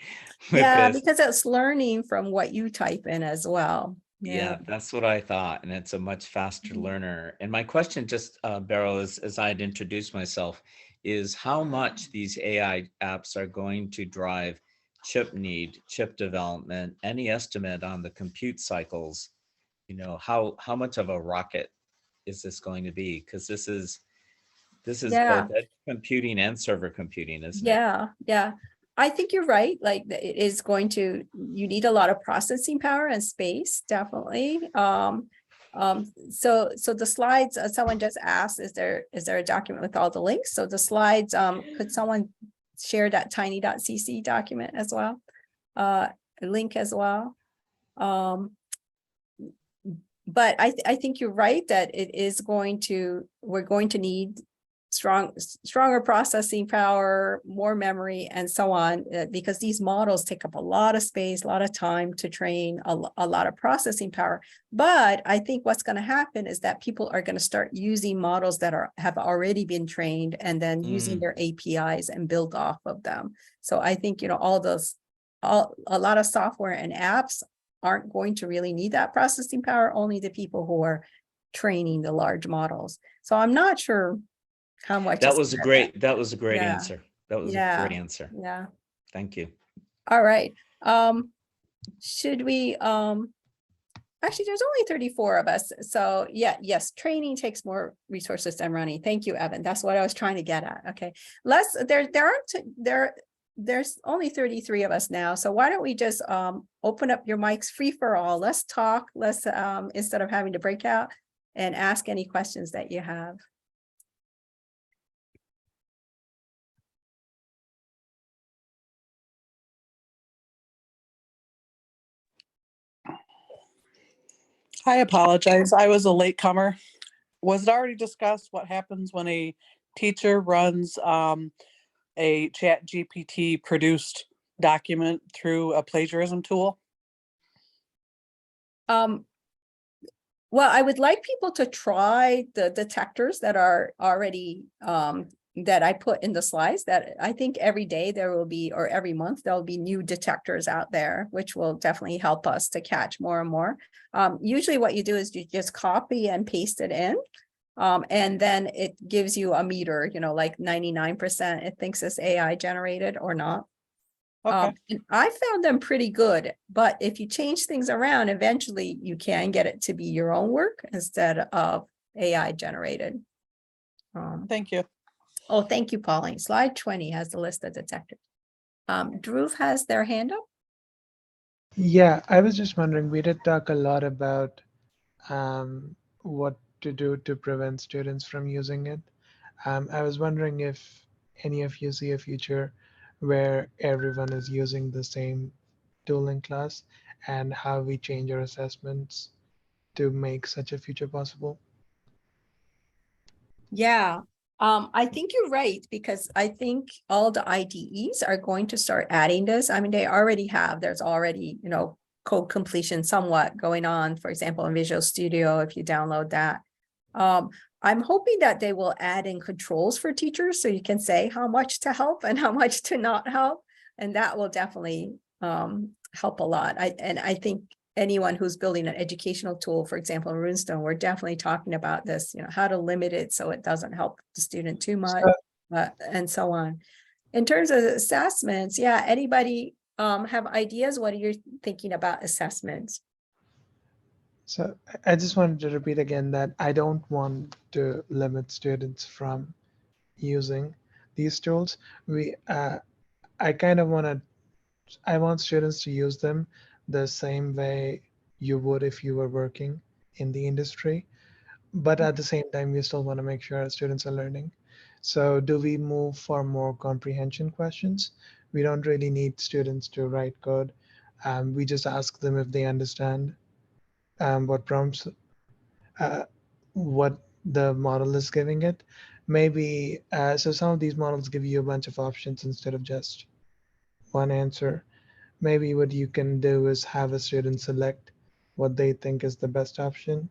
this. Because it's learning from what you type in as well. Yeah, that's what I thought. And it's a much faster learner. And my question just, Beryl, as I had introduced myself, is how much these AI apps are going to drive chip need, chip development, any estimate on the compute cycles, you know, how much of a rocket is this going to be? Because this is both edge computing and server computing, isn't it? Yeah. I think you're right. Like it is going to, you need a lot of processing power and space, definitely. So the slides, someone just asked, is there a document with all the links? So the slides, could someone share that tiny.cc document as well? A link as well. But I think you're right that it is going to, we're going to need stronger processing power, more memory, and so on, because these models take up a lot of space, a lot of time to train, a lot of processing power. But I think what's going to happen is that people are going to start using models that have already been trained and then using their APIs and build off of them. So I think, you know, a lot of software and apps aren't going to really need that processing power, only the people who are training the large models. So I'm not sure how much. That was a great answer. That was a great answer. Yeah. Thank you. All right. Should we, actually there's only 34 of us. So yes, training takes more resources than running. Thank you, Evan. That's what I was trying to get at. Okay. there's only 33 of us now, so why don't we just open up your mics free for all? Let's talk. Let's instead of having to break out and ask any questions that you have. I apologize. I was a latecomer. Was it already discussed what happens when a teacher runs a ChatGPT produced document through a plagiarism tool? Well, I would like people to try the detectors that are already that I put in the slides. That I think every day there will be, or every month there will be new detectors out there, which will definitely help us to catch more and more. Usually what you do is you just copy and paste it in. And then it gives you a meter, you know, like 99% it thinks it's AI generated or not. Okay. And I found them pretty good, but if you change things around, eventually you can get it to be your own work instead of AI generated. Thank you. Oh, thank you, Pauline. Slide 20 has the list of detectors. Dhruv has their hand up. Yeah, I was just wondering, we did talk a lot about what to do to prevent students from using it. I was wondering if any of you see a future where everyone is using the same tool in class and how we change our assessments to make such a future possible. Yeah, I think you're right, because I think all the IDEs are going to start adding this. I mean, they already have, there's already, you know, code completion somewhat going on, for example, in Visual Studio, if you download that. I'm hoping that they will add in controls for teachers so you can say how much to help and how much to not help. And that will definitely help a lot. I think anyone who's building an educational tool, for example, in Runestone, we're definitely talking about this, you know, how to limit it so it doesn't help the student too much, and so on. In terms of assessments, yeah, anybody have ideas? What are you thinking about assessments? So I just wanted to repeat again that I don't want to limit students from using these tools. I kind of I want students to use them the same way you would if you were working in the industry. But at the same time, we still want to make sure our students are learning. So do we move for more comprehension questions? We don't really need students to write code. We just ask them if they understand what prompts, what the model is giving it. Maybe, so some of these models give you a bunch of options instead of just one answer. Maybe what you can do is have a student select what they think is the best option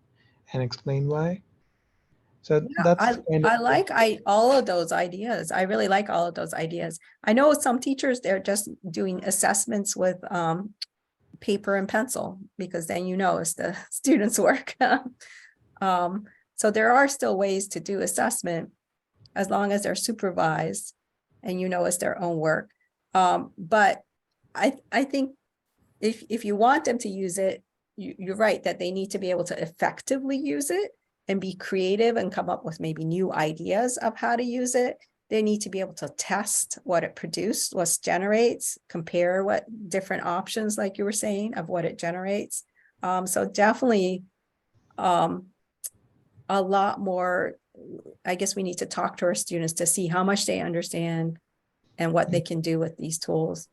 and explain why. So that's kind of I like all of those ideas. I really like all of those ideas. I know some teachers, they're just doing assessments with paper and pencil, because then you know it's the students' work. So there are still ways to do assessment as long as they're supervised and you know it's their own work. But I think if you want them to use it, you're right that they need to be able to effectively use it and be creative and come up with maybe new ideas of how to use it. They need to be able to test what it produced, what generates, compare what different options, like you were saying, of what it generates. So definitely a lot more, I guess we need to talk to our students to see how much they understand and what they can do with these tools.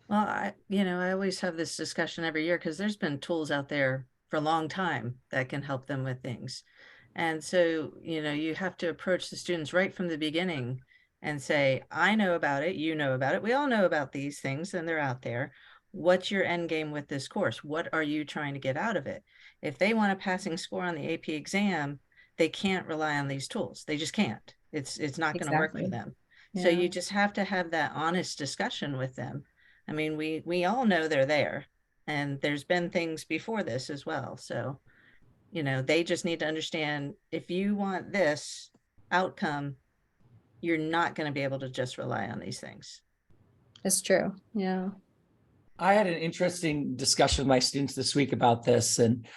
Well, I always have this discussion every year because there's been tools out there for a long time that can help them with things. And so, you have to approach the students right from the beginning and say, I know about it, you know about it, we all know about these things and they're out there. What's your end game with this course? What are you trying to get out of it? If they want a passing score on the AP exam, they can't rely on these tools. They just can't. It's not going to work for them. So Yeah. you just have to have that honest discussion with them. I mean, we all know they're there, and there's been things before this as well. So, they just need to understand, if you want this outcome, you're not going to be able to just rely on these things. It's true. Yeah. I had an interesting discussion with my students this week about this, and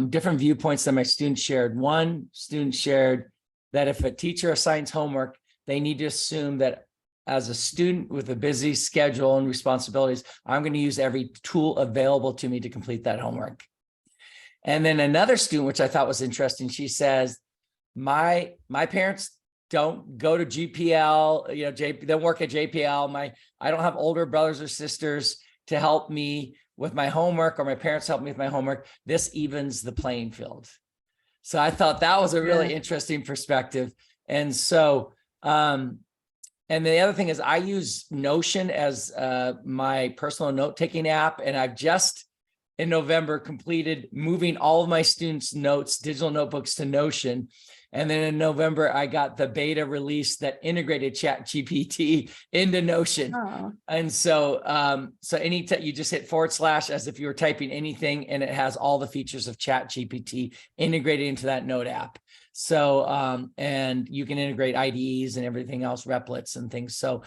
different viewpoints that my students shared. One student shared that if a teacher assigns homework, they need to assume that as a student with a busy schedule and responsibilities, I'm going to use every tool available to me to complete that homework. And then another student, which I thought was interesting, she says, my parents don't go to GPL, you know, they don't work at JPL. I don't have older brothers or sisters to help me with my homework, or my parents help me with my homework. This evens the playing field. So I thought that was a really interesting perspective. And so, and the other thing is I use Notion as my personal note-taking app. And I've just in November completed moving all of my students' notes, digital notebooks to Notion. And then in November, I got the beta release that integrated ChatGPT into Notion. Oh. And so, so anytime you just hit / as if you were typing anything, and it has all the features of ChatGPT integrated into that note app. So, and you can integrate IDEs and everything else, replets and things. So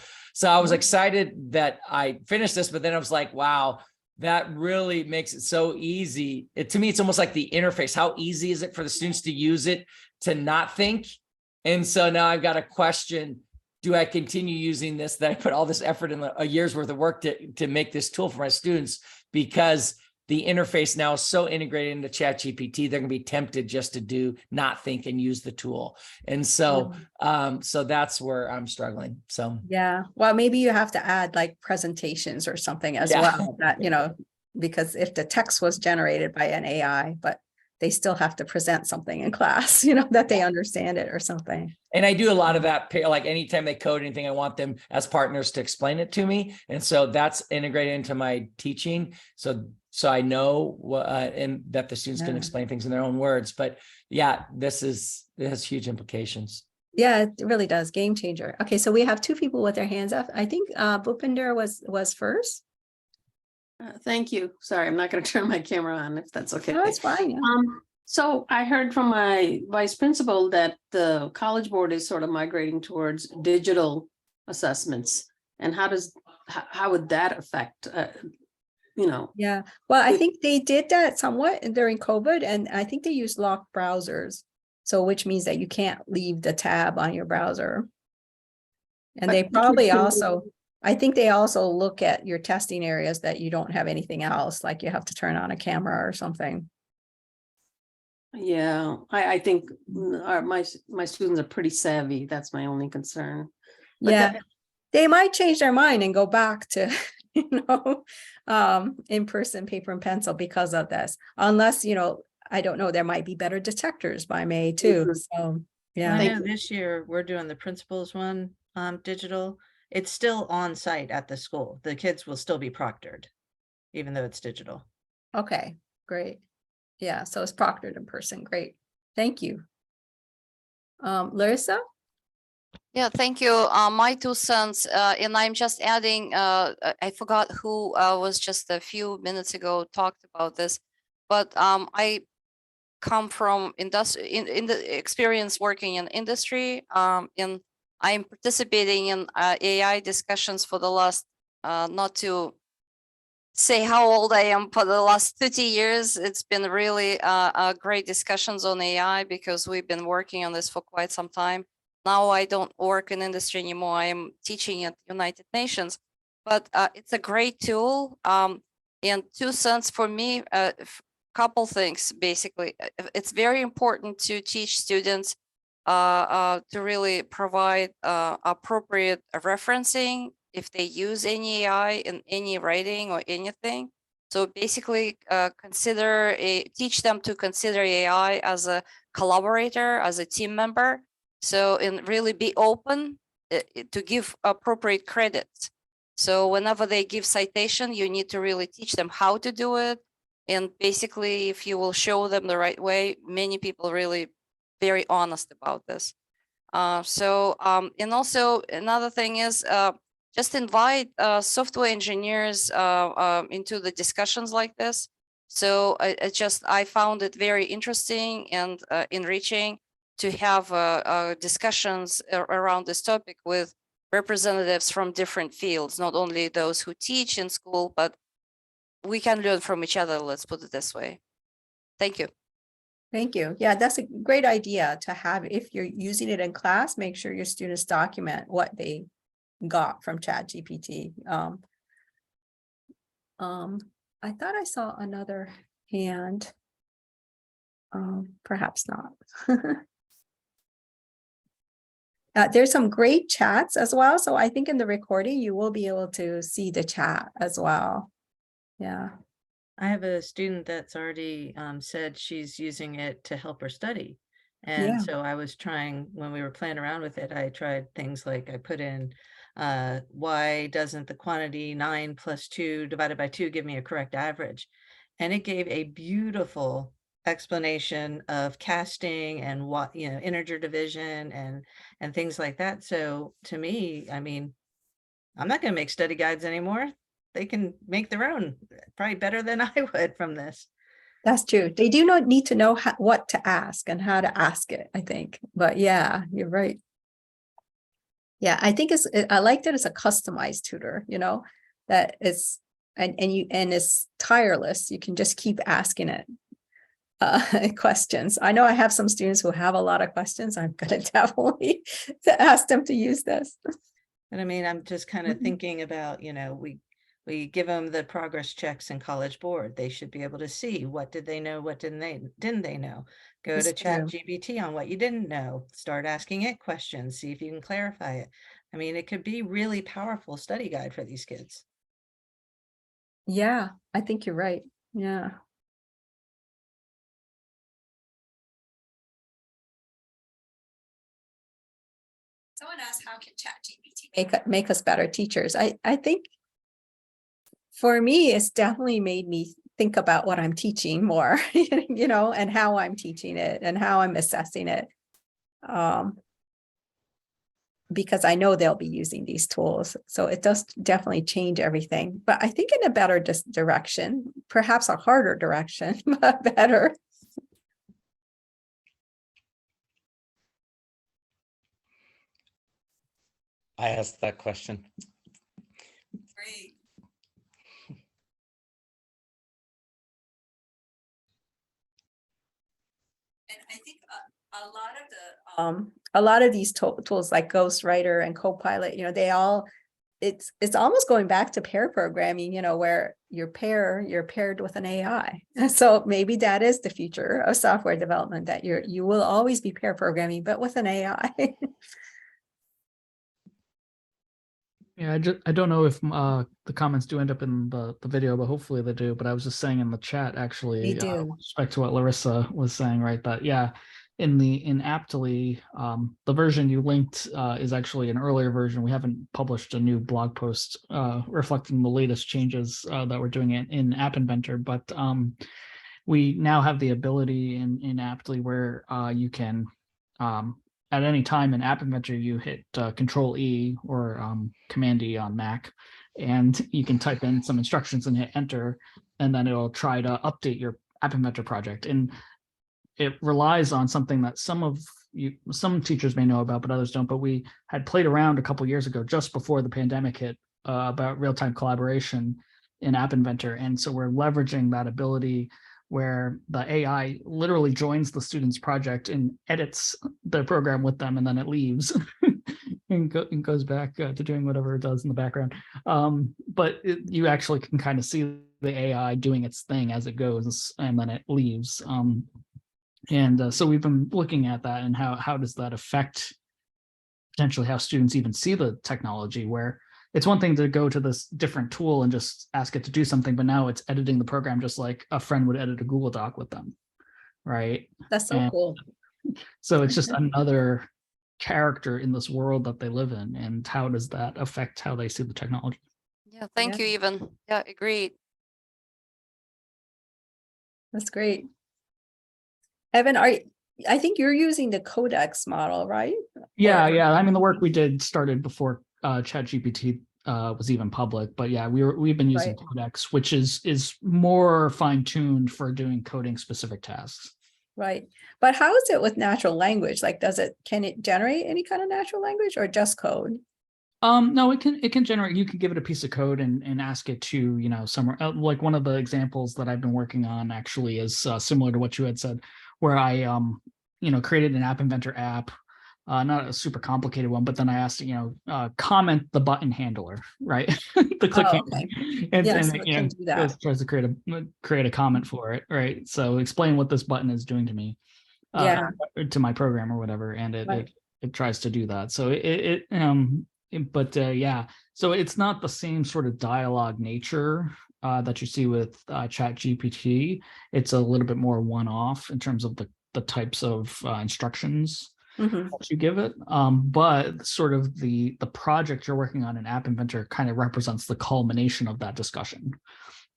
I was excited that I finished this, but then I was like, wow, that really makes it so easy. To me, it's almost like the interface. How easy is it for the students to use it to not think? And so now I've got a question. Do I continue using this, that I put all this effort in a year's worth of work to make this tool for my students? Because the interface now is so integrated into ChatGPT, they're gonna be tempted just to not think and use the tool. And so, so that's where I'm struggling. So Yeah, well, maybe you have to add like presentations or something as well, that, you know, because if the text was generated by an AI, but they still have to present something in class, you know, that they understand it or something. And I do a lot of that, like anytime they code anything, I want them as partners to explain it to me. And so that's integrated into my teaching. So I know and that the students can explain things in their own words. But yeah, it has huge implications. Yeah, it really does. Game changer. Okay, so we have two people with their hands up. I think Bhupinder was first. Thank you. Sorry, I'm not going to turn my camera on if that's okay. No, it's fine. Yeah. So I heard from my vice principal that the College Board is sort of migrating towards digital assessments. And how would that affect, you know? Yeah, well, I think they did that somewhat during COVID, and I think they use locked browsers. So which means that you can't leave the tab on your browser. And they probably also, I think they also look at your testing areas that you don't have anything else, like you have to turn on a camera or something. Yeah, I think my students are pretty savvy. That's my only concern. But Yeah, they might change their mind and go back to, you know, in-person paper and pencil because of this, unless, you know, I don't know, there might be better detectors by May too. So, yeah. I know this year we're doing the principal's one digital. It's still on site at the school. The kids will still be proctored, even though it's digital. Okay, great. Yeah, so it's proctored in person. Great. Thank you. Larissa? Yeah, thank you. My 2 cents, and I'm just adding, I forgot who was just a few minutes ago talked about this, but I come from industry in the experience working in industry, and I'm participating in AI discussions for the last, not to say how old I am, for the last 30 years. It's been really great discussions on AI because we've been working on this for quite some time. Now I don't work in industry anymore. I am teaching at United Nations, but it's a great tool. And 2 cents for me, couple things, basically. It's very important to teach students to really provide appropriate referencing if they use any AI in any writing or anything. So basically teach them to consider AI as a collaborator, as a team member. So, and really be open to give appropriate credits. So whenever they give citation, you need to really teach them how to do it. And basically, if you will show them the right way, many people really very honest about this. And also another thing is just invite software engineers into the discussions like this. So I found it very interesting and enriching to have discussions around this topic with representatives from different fields, not only those who teach in school, but we can learn from each other, let's put it this way. Thank you. Thank you. Yeah, that's a great idea to have. If you're using it in class, make sure your students document what they got from ChatGPT. I thought I saw another hand. Perhaps not. There's some great chats as well. So I think in the recording, you will be able to see the chat as well. Yeah. I have a student that's already said she's using it to help her study. And Yeah. so I was trying, when we were playing around with it, I tried things like I put in, why doesn't the quantity 9 plus 2 divided by 2 give me a correct average? And it gave a beautiful explanation of casting and what, integer division and things like that. So to me, I mean, I'm not going to make study guides anymore. They can make their own, probably better than I would from this. That's true. They do not need to know what to ask and how to ask it, I think. But yeah, you're right. Yeah, I think I like that it's a customized tutor, that it's and it's tireless. You can just keep asking it questions. I know I have some students who have a lot of questions. I'm gonna definitely to ask them to use this. And I mean, I'm just kind of thinking about, we give them the progress checks in College Board. They should be able to see what did they know, what didn't they know. Go That's to true. ChatGPT on what you didn't know. Start asking it questions, see if you can clarify it. I mean, it could be really powerful study guide for these kids. Yeah, I think you're right. Yeah. Someone asked, how can ChatGPT make us better teachers? I think for me, it's definitely made me think about what I'm teaching more, and how I'm teaching it and how I'm assessing it. Because I know they'll be using these tools. So it does definitely change everything, but I think in a better direction, perhaps a harder direction, but better. I asked that question. Great. And I think a lot of these tools like Ghostwriter and Copilot, it's almost going back to pair programming, where you're paired with an AI. So maybe that is the future of software development, that you will always be pair programming, but with an AI. Yeah, I don't know if the comments do end up in the video, but hopefully they do. But I was just saying in the chat, actually, They do. with respect to what Larissa was saying, right? That yeah, in Aptly, the version you linked is actually an earlier version. We haven't published a new blog post reflecting the latest changes that we're doing in App Inventor, but we now have the ability in Aptly where you can at any time in App Inventor, you hit Control E or Command E on Mac, and you can type in some instructions and hit Enter, and then it'll try to update your App Inventor project. And it relies on something that some teachers may know about, but others don't. But we had played around a couple years ago, just before the pandemic hit, about real-time collaboration in App Inventor, and so we're leveraging that ability where the AI literally joins the student's project and edits the program with them, and then it leaves and goes back to doing whatever it does in the background. But you actually can kind of see the AI doing its thing as it goes, and then it leaves. So we've been looking at that and how does that affect potentially how students even see the technology, where it's one thing to go to this different tool and just ask it to do something, but now it's editing the program just like a friend would edit a Google Doc with them, right? That's so cool. So it's just another character in this world that they live in, and how does that affect how they see the technology? Yeah, thank you, Evan. Yeah, agreed. That's great. Evan, I think you're using the Codex model, right? Yeah. I mean, the work we did started before ChatGPT was even public, but yeah, we've been using Codex, which is more fine-tuned for doing coding specific tasks. Right. But how is it with natural language? Like, can it generate any kind of natural language or just code? No, it can generate. You can give it a piece of code and ask it to, somewhere like one of the examples that I've been working on actually is similar to what you had said, where I created an App Inventor app, not a super complicated one, but then I asked, comment the button handler, right? The click Oh, handler. okay. And, Yeah, and so it, it can do that. goes, tries to create a comment for it, right? So explain what this button is doing to me, Yeah. to my program or whatever, and Right. it tries to do that. So yeah, so it's not the same sort of dialogue nature that you see with ChatGPT. It's a little bit more one-off in terms of the types of instructions Mhm. that you give it. But sort of the project you're working on in App Inventor kind of represents the culmination of that discussion,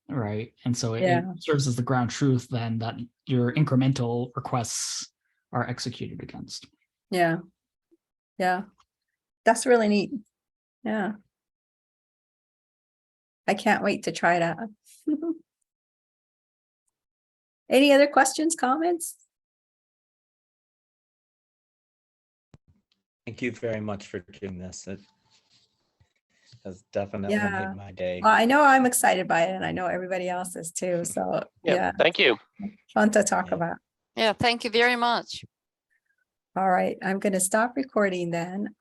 right? And so it Yeah. serves as the ground truth then that your incremental requests are executed against. Yeah. Yeah. That's really neat. Yeah. I can't wait to try it out. Any other questions, comments? Thank you very much for doing this. It has definitely Yeah. made my day. Well, I know I'm excited by it and I know everybody else is too. So yeah, Thank you. fun to talk Yeah. about. Yeah, thank you very much. All right, I'm going to stop recording then.